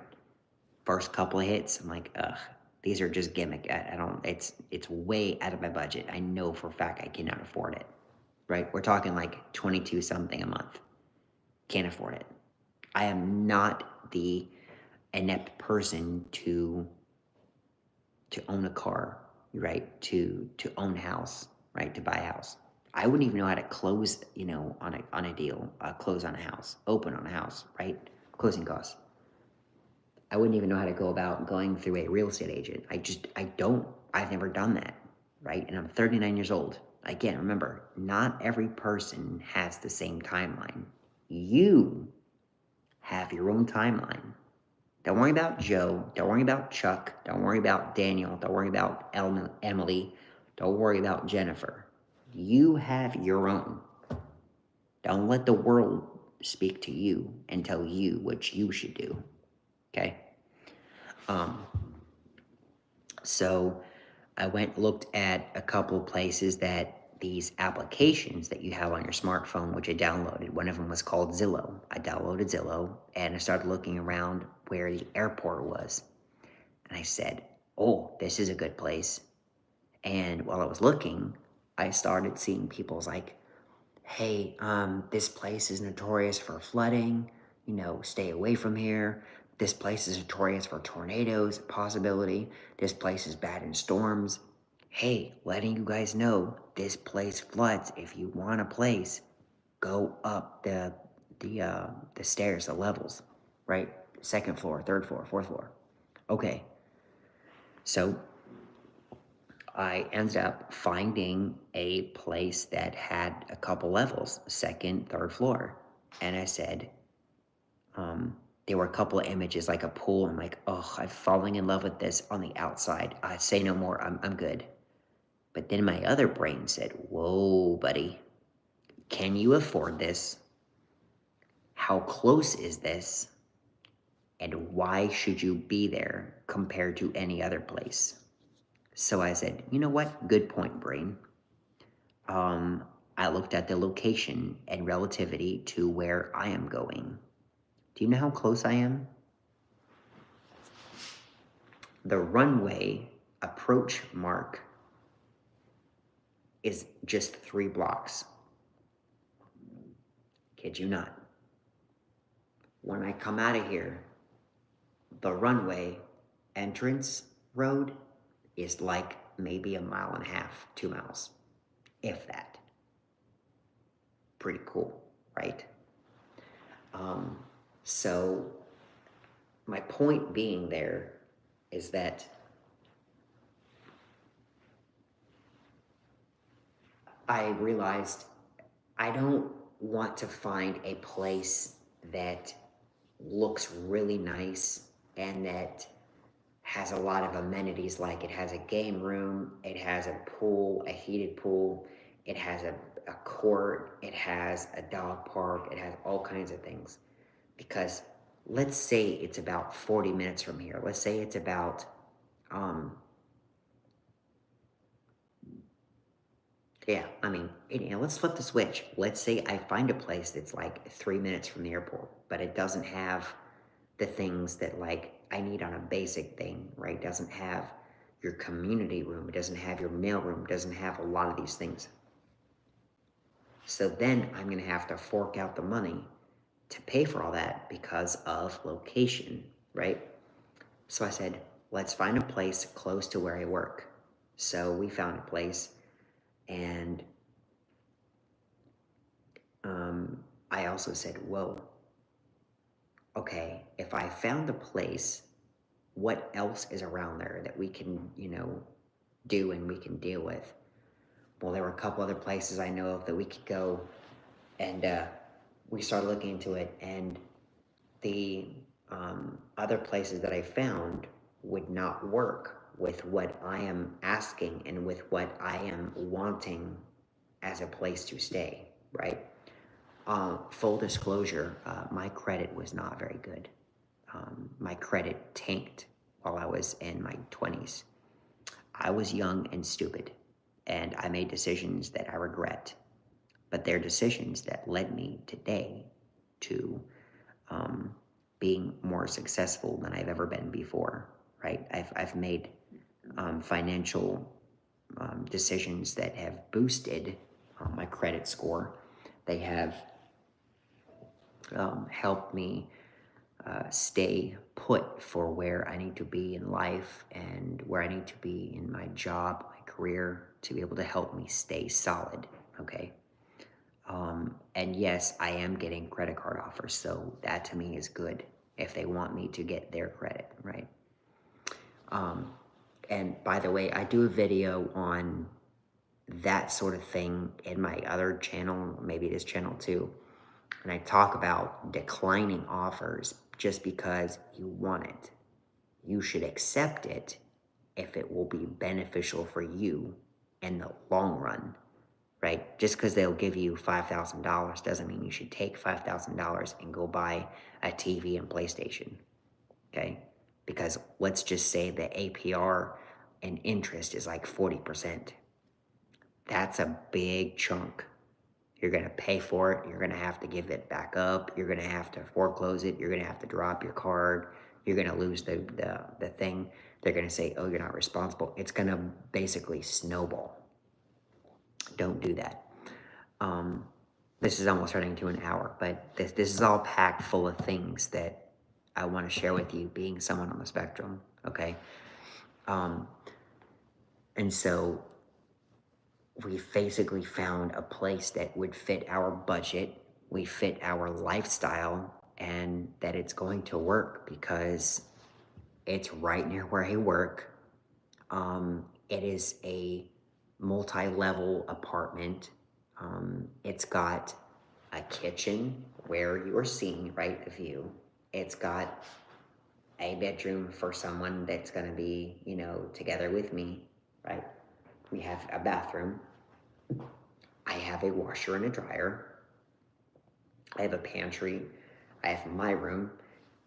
First couple of hits, I'm like, ugh, these are just gimmick. I don't, it's way out of my budget. I know for a fact I cannot afford it, right? We're talking like 22 something a month. Can't afford it. I am not the inept person to own a car, right? To own a house, right? To buy a house. I wouldn't even know how to close, on a deal, close on a house, open on a house, right? Closing costs. I wouldn't even know how to go about going through a real estate agent. I've never done that, right? And I'm 39 years old. Again, remember, not every person has the same timeline. You have your own timeline. Don't worry about Joe. Don't worry about Chuck. Don't worry about Daniel. Don't worry about Emily. Don't worry about Jennifer. You have your own. Don't let the world speak to you and tell you what you should do. Okay? So I looked at a couple of places that these applications that you have on your smartphone, which I downloaded. One of them was called Zillow. I downloaded Zillow and I started looking around where the airport was. And I said, oh, this is a good place. And while I was looking, I started seeing people's like, hey, this place is notorious for flooding, stay away from here. This place is notorious for tornadoes, possibility. This place is bad in storms. Hey, letting you guys know, this place floods. If you want a place, go up the stairs, the levels, right? Second floor, third floor, fourth floor. Okay, so I ended up finding a place that had a couple levels, second, third floor. And I said, there were a couple of images, like a pool. I'm like, oh, I'm falling in love with this on the outside. I say no more. I'm good. But then my other brain said, whoa, buddy, can you afford this? How close is this? And why should you be there compared to any other place? So I said, you know what? Good point, brain. I looked at the location and relativity to where I am going. Do you know how close I am? The runway approach mark is just 3 blocks. Kid you not. When I come out of here, the runway entrance road is like maybe 1.5 miles, 2 miles, if that. Pretty cool, right? So my point being there is that I realized I don't want to find a place that looks really nice and that has a lot of amenities, like it has a game room, it has a pool, a heated pool, it has a court, it has a dog park, it has all kinds of things. Because let's say it's about 40 minutes from here. Let's say it's about, let's flip the switch. Let's say I find a place that's like 3 minutes from the airport, but it doesn't have the things that like I need on a basic thing, right? It doesn't have your community room. It doesn't have your mail room. It doesn't have a lot of these things. So then I'm going to have to fork out the money to pay for all that because of location, right? So I said, let's find a place close to where I work. So we found a place, and I also said, whoa, okay, if I found a place, what else is around there that we can, do and we can deal with? Well, there were a couple other places I know of that we could go, and we started looking into it, and the other places that I found would not work with what I am asking and with what I am wanting as a place to stay, right? Full disclosure, my credit was not very good. My credit tanked while I was in my 20s. I was young and stupid, and I made decisions that I regret, but they're decisions that led me today to being more successful than I've ever been before, right? I've made financial decisions that have boosted my credit score. They have helped me stay put for where I need to be in life and where I need to be in my job, my career, to be able to help me stay solid, okay? And yes, I am getting credit card offers, so that to me is good if they want me to get their credit, right? And by the way, I do a video on that sort of thing in my other channel, maybe this channel too. And I talk about declining offers just because you want it. You should accept it if it will be beneficial for you in the long run, right? Just because they'll give you $5,000 doesn't mean you should take $5,000 and go buy a TV and PlayStation, okay? Because let's just say the APR and interest is like 40%. That's a big chunk. You're going to pay for it. You're going to have to give it back up. You're going to have to foreclose it. You're going to have to drop your card. you're going to lose the thing. They're going to say, oh, you're not responsible. It's going to basically snowball. Don't do that. This is almost running to an hour, but this is all packed full of things that I want to share with you, being someone on the spectrum, okay? And so we basically found a place that would fit our budget, we fit our lifestyle, and that it's going to work because it's right near where I work. It is a multi-level apartment. It's got a kitchen where you are seeing, right, the view. It's got a bedroom for someone that's going to be, you know, together with me, right? We have a bathroom. I have a washer and a dryer. I have a pantry. I have my room.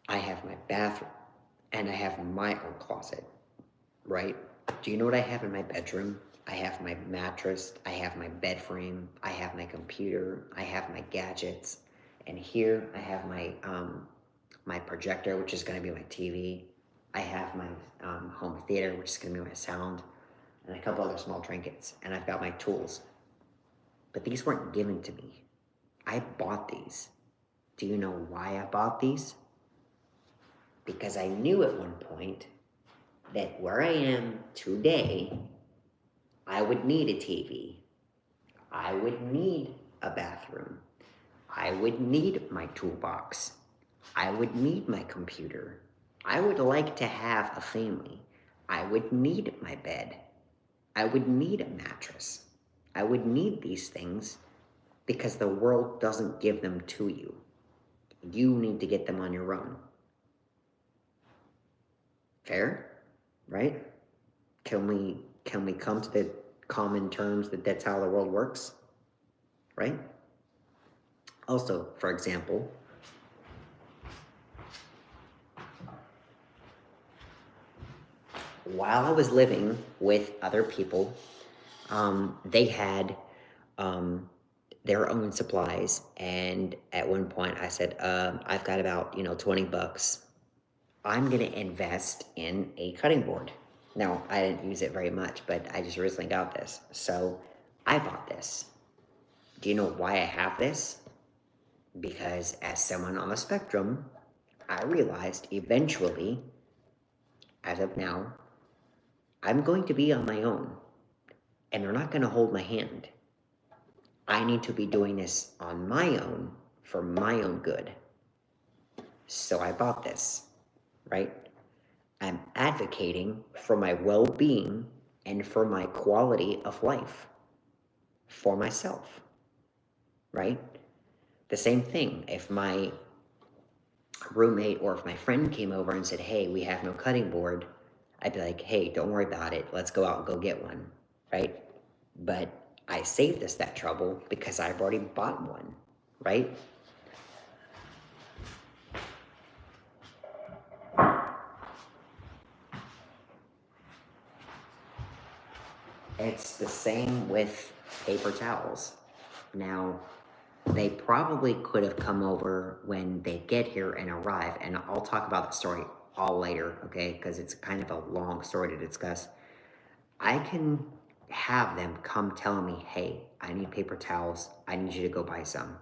I have my bathroom. And I have my own closet, right? Do you know what I have in my bedroom? I have my mattress. I have my bed frame. I have my computer. I have my gadgets. And here I have my my projector, which is going to be my TV. I have my home theater, which is going to be my sound, and a couple other small trinkets. And I've got my tools. But these weren't given to me. I bought these. Do you know why I bought these? Because I knew at one point that where I am today, I would need a TV. I would need a bathroom. I would need my toolbox. I would need my computer. I would like to have a family. I would need my bed. I would need a mattress. I would need these things because the world doesn't give them to you. You need to get them on your own. Fair? Right? Can we come to the common terms that that's how the world works? Right? Also, for example, while I was living with other people, they had their own supplies, and at one point I said, I've got about $20. I'm gonna invest in a cutting board. Now, I didn't use it very much, but I just recently got this, so I bought this. Do you know why I have this? Because as someone on the spectrum, I realized eventually, as of now, I'm going to be on my own, and they're not going to hold my hand. I need to be doing this on my own for my own good. So I bought this, right? I'm advocating for my well-being and for my quality of life for myself, right? The same thing, if my roommate or if my friend came over and said, hey, we have no cutting board, I'd be like, hey, don't worry about it. Let's go out and go get one, right? But I saved us that trouble because I've already bought one, right? It's the same with paper towels. Now, they probably could have come over when they get here and arrive, and I'll talk about the story all later, okay? Because it's kind of a long story to discuss. I can have them come tell me, hey, I need paper towels. I need you to go buy some.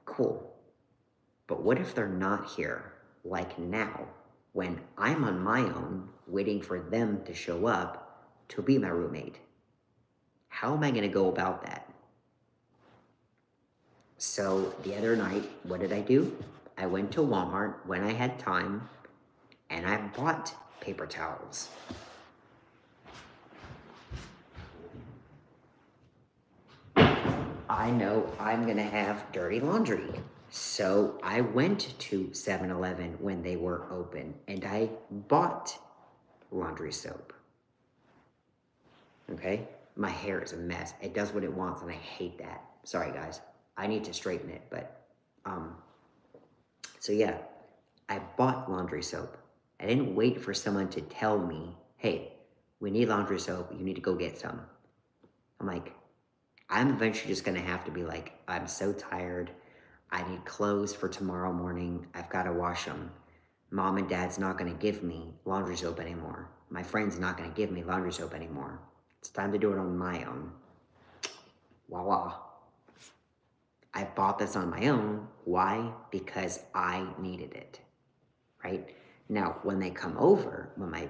Cool. But what if they're not here, like now, when I'm on my own, waiting for them to show up to be my roommate? How am I going to go about that? So the other night, what did I do? I went to Walmart when I had time, and I bought paper towels. I know I'm going to have dirty laundry. So I went to 7-Eleven when they were open, and I bought laundry soap. Okay? My hair is a mess. It does what it wants, and I hate that. Sorry, guys. I need to straighten it, but, so yeah, I bought laundry soap. I didn't wait for someone to tell me, hey, we need laundry soap. You need to go get some. I'm like, I'm eventually just going to have to be like, I'm so tired. I need clothes for tomorrow morning. I've got to wash them. Mom and dad's not going to give me laundry soap anymore. My friend's not going to give me laundry soap anymore. It's time to do it on my own. Voila. I bought this on my own. Why? Because I needed it, right? Now, when they come over, when my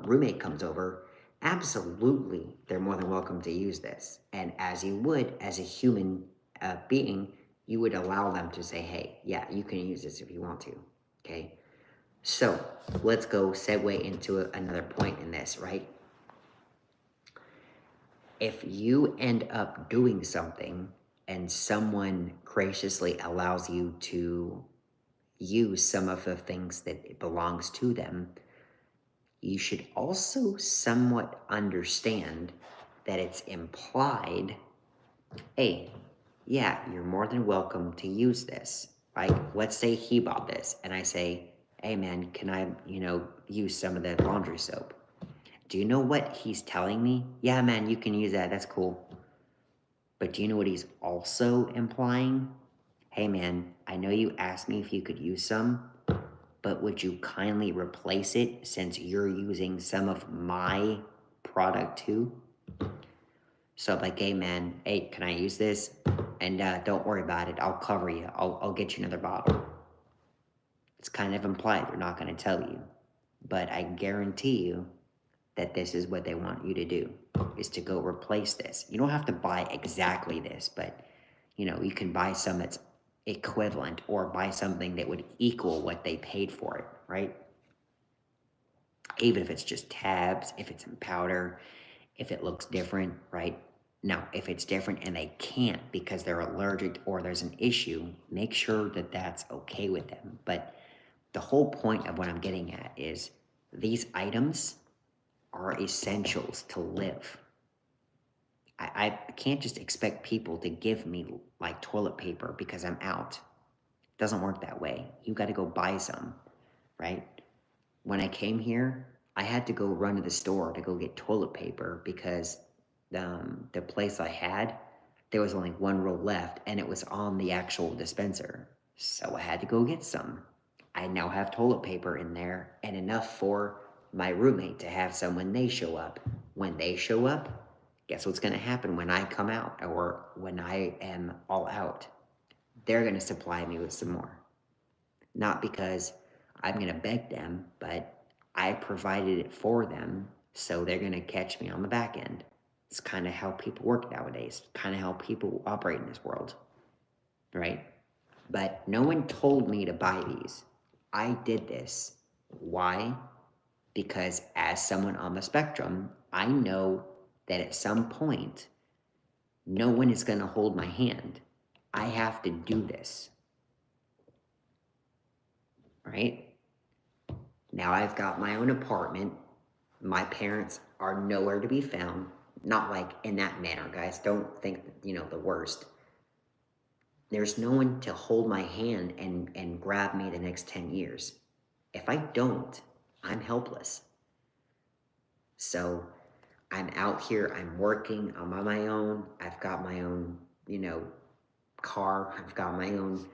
roommate comes over, absolutely, they're more than welcome to use this. And as you would, as a human being, you would allow them to say, hey, yeah, you can use this if you want to, okay? So let's go segue into another point in this, right? If you end up doing something and someone graciously allows you to use some of the things that belongs to them, you should also somewhat understand that it's implied, hey, yeah, you're more than welcome to use this. Like, let's say he bought this and I say, hey man, can I, use some of that laundry soap? Do you know what he's telling me? Yeah, man, you can use that. That's cool. But do you know what he's also implying? Hey, man, I know you asked me if you could use some, but would you kindly replace it since you're using some of my product too? So I'm like, hey, man, hey, can I use this? And don't worry about it. I'll cover you. I'll get you another bottle. It's kind of implied. They're not going to tell you. But I guarantee you that this is what they want you to do, is to go replace this. You don't have to buy exactly this, but you can buy some that's equivalent or buy something that would equal what they paid for it, right? Even if it's just tabs, if it's in powder, if it looks different, right? Now, if it's different and they can't because they're allergic or there's an issue, make sure that that's okay with them. But the whole point of what I'm getting at is these items are essentials to live. I can't just expect people to give me like toilet paper because I'm out. It doesn't work that way. You got to go buy some, right? When I came here, I had to go run to the store to go get toilet paper because the place I had, there was only one roll left and it was on the actual dispenser. So I had to go get some. I now have toilet paper in there and enough for my roommate to have some when they show up. When they show up, guess what's going to happen when I come out or when I am all out? They're going to supply me with some more. Not because I'm going to beg them, but I provided it for them, so they're going to catch me on the back end. It's kind of how people work nowadays, kind of how people operate in this world, right? But no one told me to buy these. I did this. Why? Because as someone on the spectrum, I know that at some point, no one is going to hold my hand. I have to do this, right? Now I've got my own apartment. My parents are nowhere to be found. Not like in that manner, guys. Don't think, the worst. There's no one to hold my hand and grab me the next 10 years. If I don't, I'm helpless. So I'm out here, I'm working, I'm on my own. I've got my own, car. I've got my own,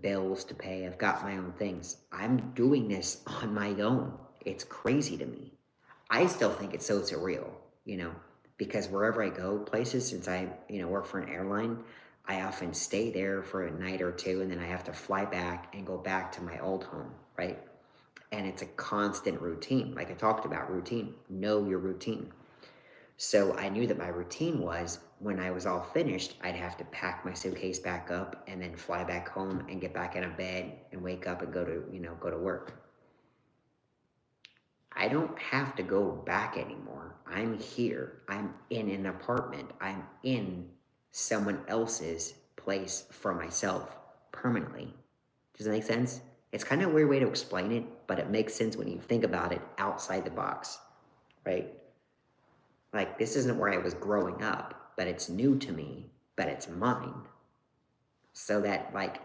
bills to pay. I've got my own things. I'm doing this on my own. It's crazy to me. I still think it's so surreal, because wherever I go, places, since I, work for an airline, I often stay there for a night or two and then I have to fly back and go back to my old home, right? And it's a constant routine. Like I talked about routine, know your routine. So I knew that my routine was when I was all finished, I'd have to pack my suitcase back up and then fly back home and get back in a bed and wake up and go to work. I don't have to go back anymore. I'm here. I'm in an apartment. I'm in someone else's place for myself permanently. Does that make sense? It's kind of a weird way to explain it, but it makes sense when you think about it outside the box, right? Like, this isn't where I was growing up, but it's new to me, but it's mine. So that, like,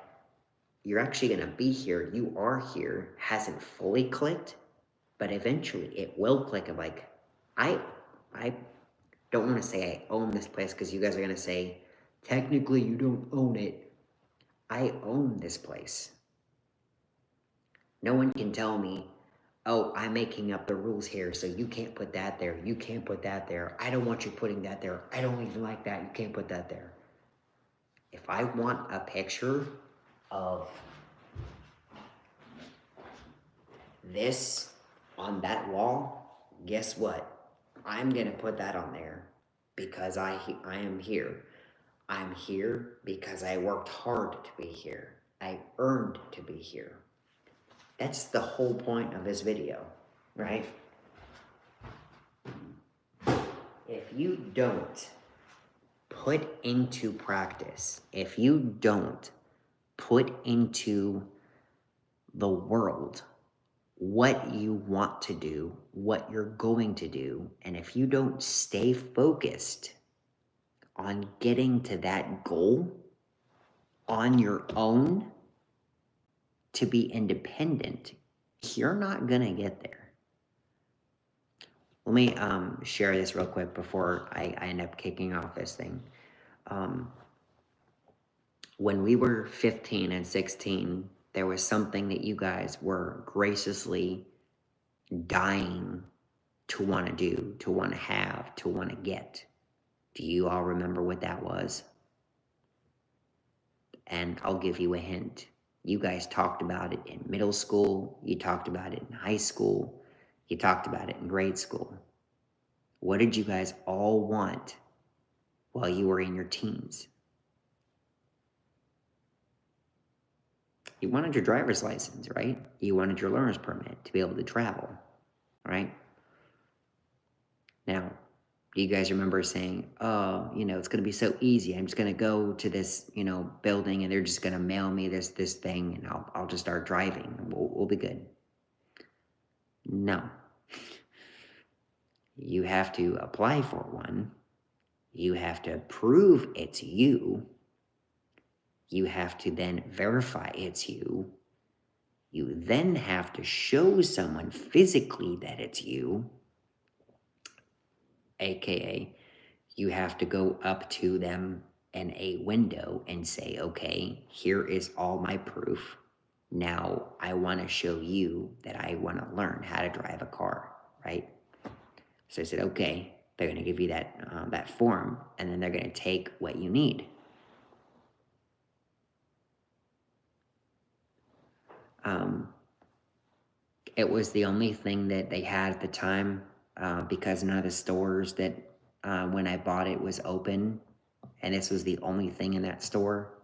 you're actually going to be here, you are here, hasn't fully clicked, but eventually it will click. Of like, I don't want to say I own this place because you guys are going to say, technically you don't own it. I own this place. No one can tell me, oh, I'm making up the rules here, so you can't put that there. You can't put that there. I don't want you putting that there. I don't even like that. You can't put that there. If I want a picture of this on that wall, guess what? I'm going to put that on there because I am here. I'm here because I worked hard to be here. I earned to be here. That's the whole point of this video, right? If you don't put into practice, if you don't put into the world what you want to do, what you're going to do, and if you don't stay focused on getting to that goal on your own to be independent, you're not gonna get there. Let me share this real quick before I end up kicking off this thing. When we were 15 and 16, there was something that you guys were graciously dying to want to do, to want to have, to want to get. Do you all remember what that was? And I'll give you a hint. You guys talked about it in middle school. You talked about it in high school. You talked about it in grade school. What did you guys all want while you were in your teens? You wanted your driver's license, right? You wanted your learner's permit to be able to travel, right? Now, do you guys remember saying, oh, it's going to be so easy. I'm just going to go to this, building and they're just going to mail me this thing and I'll just start driving and we'll be good. No. You have to apply for one. You have to prove it's you. You have to then verify it's you. You then have to show someone physically that it's you, aka you have to go up to them in a window and say, okay, here is all my proof. Now I want to show you that I want to learn how to drive a car, right? So I said, okay, they're going to give you that form, and then they're going to take what you need. It was the only thing that they had at the time because none of the stores that when I bought it was open, and this was the only thing in that store,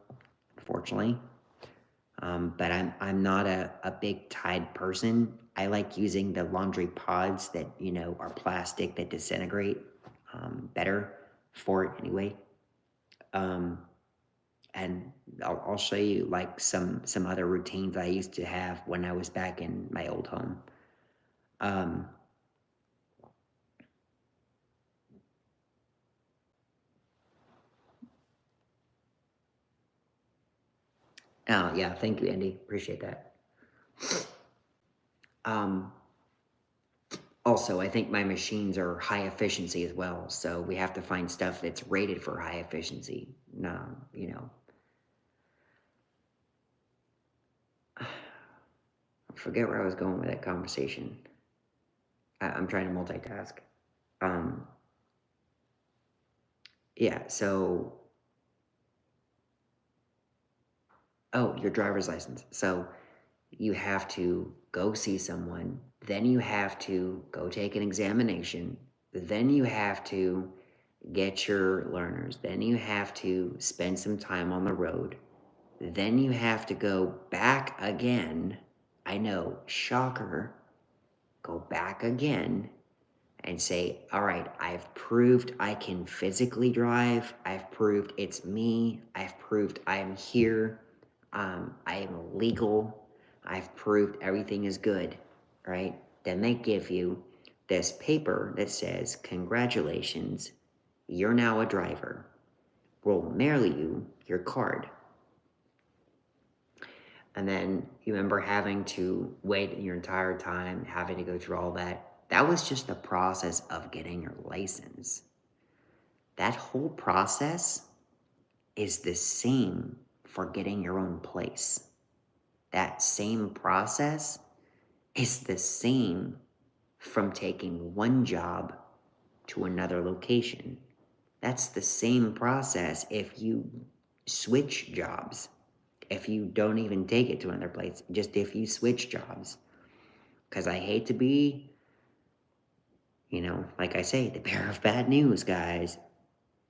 unfortunately. But I'm not a big Tide person. I like using the laundry pods that are plastic that disintegrate better for it anyway. And I'll show you like some other routines I used to have when I was back in my old home. Oh yeah, thank you, Andy. Appreciate that. Also, I think my machines are high efficiency as well, so we have to find stuff that's rated for high efficiency. No, I forget where I was going with that conversation. I'm trying to multitask. Yeah, so, your driver's license. So you have to go see someone, then you have to go take an examination, then you have to get your learners, then you have to spend some time on the road, then you have to go back again. I know, shocker, go back again and say, all right, I've proved I can physically drive. I've proved it's me. I've proved I'm here. I am legal. I've proved everything is good, right? Then they give you this paper that says, congratulations, you're now a driver. We'll mail you your card. And then you remember having to wait your entire time, having to go through all that. That was just the process of getting your license. That whole process is the same for getting your own place. That same process is the same from taking one job to another location. That's the same process if you switch jobs. If you don't even take it to another place, just if you switch jobs. Because I hate to be, like I say, the bearer of bad news, guys,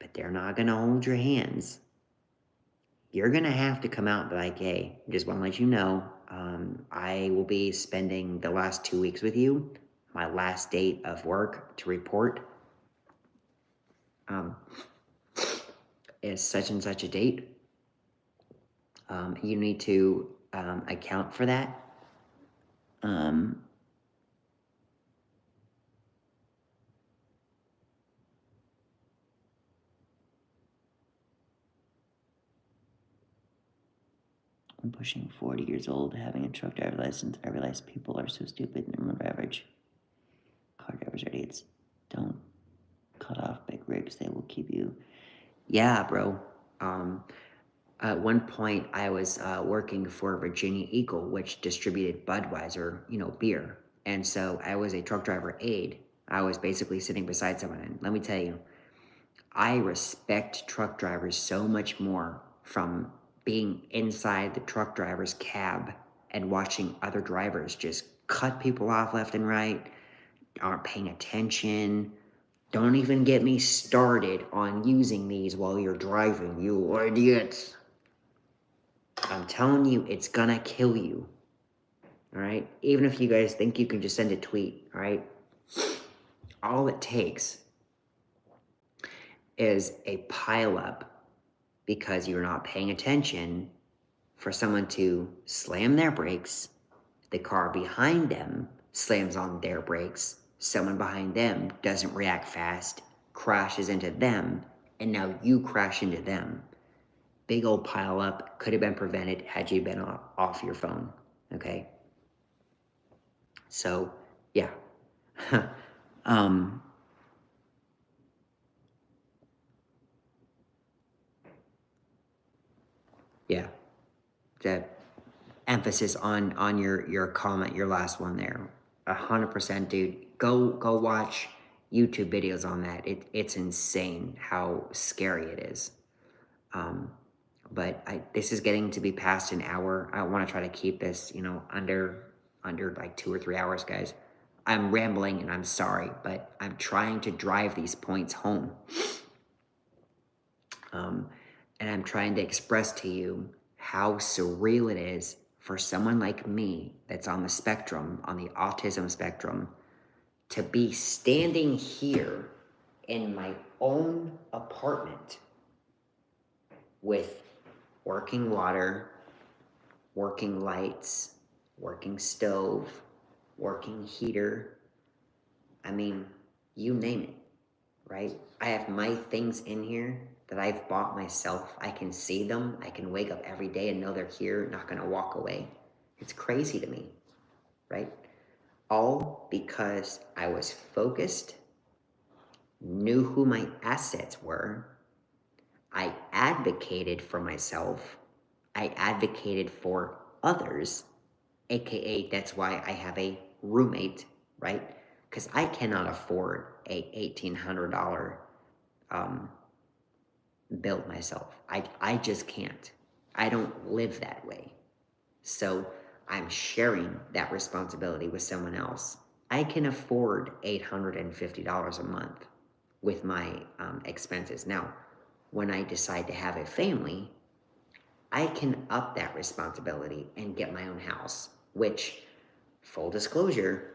but they're not going to hold your hands. You're going to have to come out and be like, hey, just want to let you know, I will be spending the last 2 weeks with you. My last date of work to report is such and such a date. You need to account for that. I'm pushing 40 years old, having a truck driver license. I realize people are so stupid and remember average. Car drivers are idiots. Don't cut off big rigs. They will keep you. Yeah, bro. At one point, I was working for Virginia Eagle, which distributed Budweiser, beer. And so I was a truck driver aide. I was basically sitting beside someone. And let me tell you, I respect truck drivers so much more from being inside the truck driver's cab and watching other drivers just cut people off left and right, aren't paying attention. Don't even get me started on using these while you're driving, you idiots. I'm telling you, it's gonna kill you. All right? Even if you guys think you can just send a tweet, all right? All it takes is a pileup because you're not paying attention for someone to slam their brakes, the car behind them slams on their brakes, someone behind them doesn't react fast, crashes into them, and now you crash into them. Big old pile up, could have been prevented had you been off your phone, okay? So, yeah. Yeah, the emphasis on your comment, your last one there, 100%, dude. Go watch YouTube videos on that. It's insane how scary it is. But this is getting to be past an hour. I want to try to keep this, under like 2 or 3 hours, guys. I'm rambling and I'm sorry, but I'm trying to drive these points home. And I'm trying to express to you how surreal it is for someone like me that's on the spectrum, on the autism spectrum, to be standing here in my own apartment with working water, working lights, working stove, working heater. I mean, you name it, right? I have my things in here that I've bought myself. I can see them. I can wake up every day and know they're here, not gonna walk away. It's crazy to me, right? All because I was focused, knew who my assets were. I advocated for myself. I advocated for others, AKA that's why I have a roommate, right? Because I cannot afford a $1,800 bill myself. I just can't. I don't live that way. So I'm sharing that responsibility with someone else. I can afford $850 a month with my expenses. Now, when I decide to have a family, I can up that responsibility and get my own house, which, full disclosure,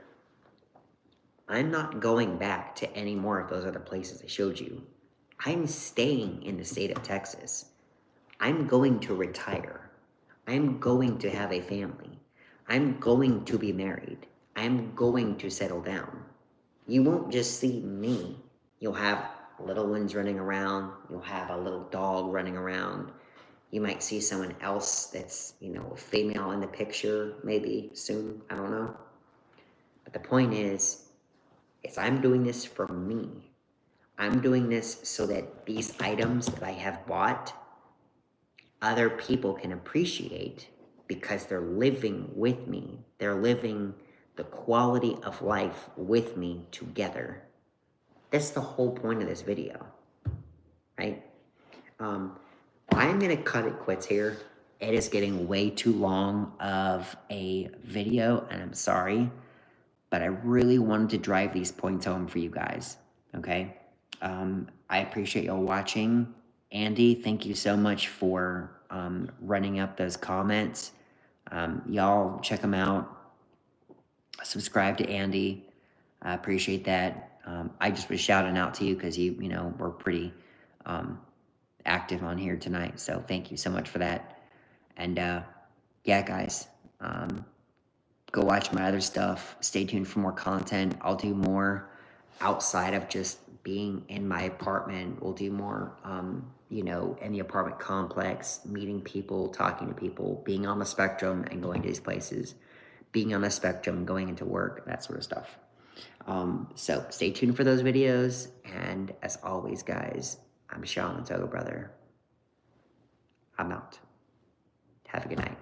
I'm not going back to any more of those other places I showed you. I'm staying in the state of Texas. I'm going to retire. I'm going to have a family. I'm going to be married. I'm going to settle down. You won't just see me. You'll have little ones running around. You'll have a little dog running around. You might see someone else that's, a female in the picture, maybe soon. I don't know. But the point is I'm doing this for me. I'm doing this so that these items that I have bought, other people can appreciate because they're living with me. They're living the quality of life with me together. That's the whole point of this video, right? I'm gonna cut it quits here. It is getting way too long of a video, and I'm sorry, but I really wanted to drive these points home for you guys, okay? I appreciate y'all watching. Andy, thank you so much for running up those comments. Y'all check them out. Subscribe to Andy. I appreciate that. I just was shouting out to you because you know, were pretty active on here tonight. So thank you so much for that. And yeah, guys, go watch my other stuff. Stay tuned for more content. I'll do more outside of just being in my apartment. We'll do more, you know, in the apartment complex, meeting people, talking to people, being on the spectrum and going to these places, being on the spectrum, going into work, that sort of stuff. So stay tuned for those videos. And as always, guys, I'm Sean the ToGA Brother. I'm out. Have a good night.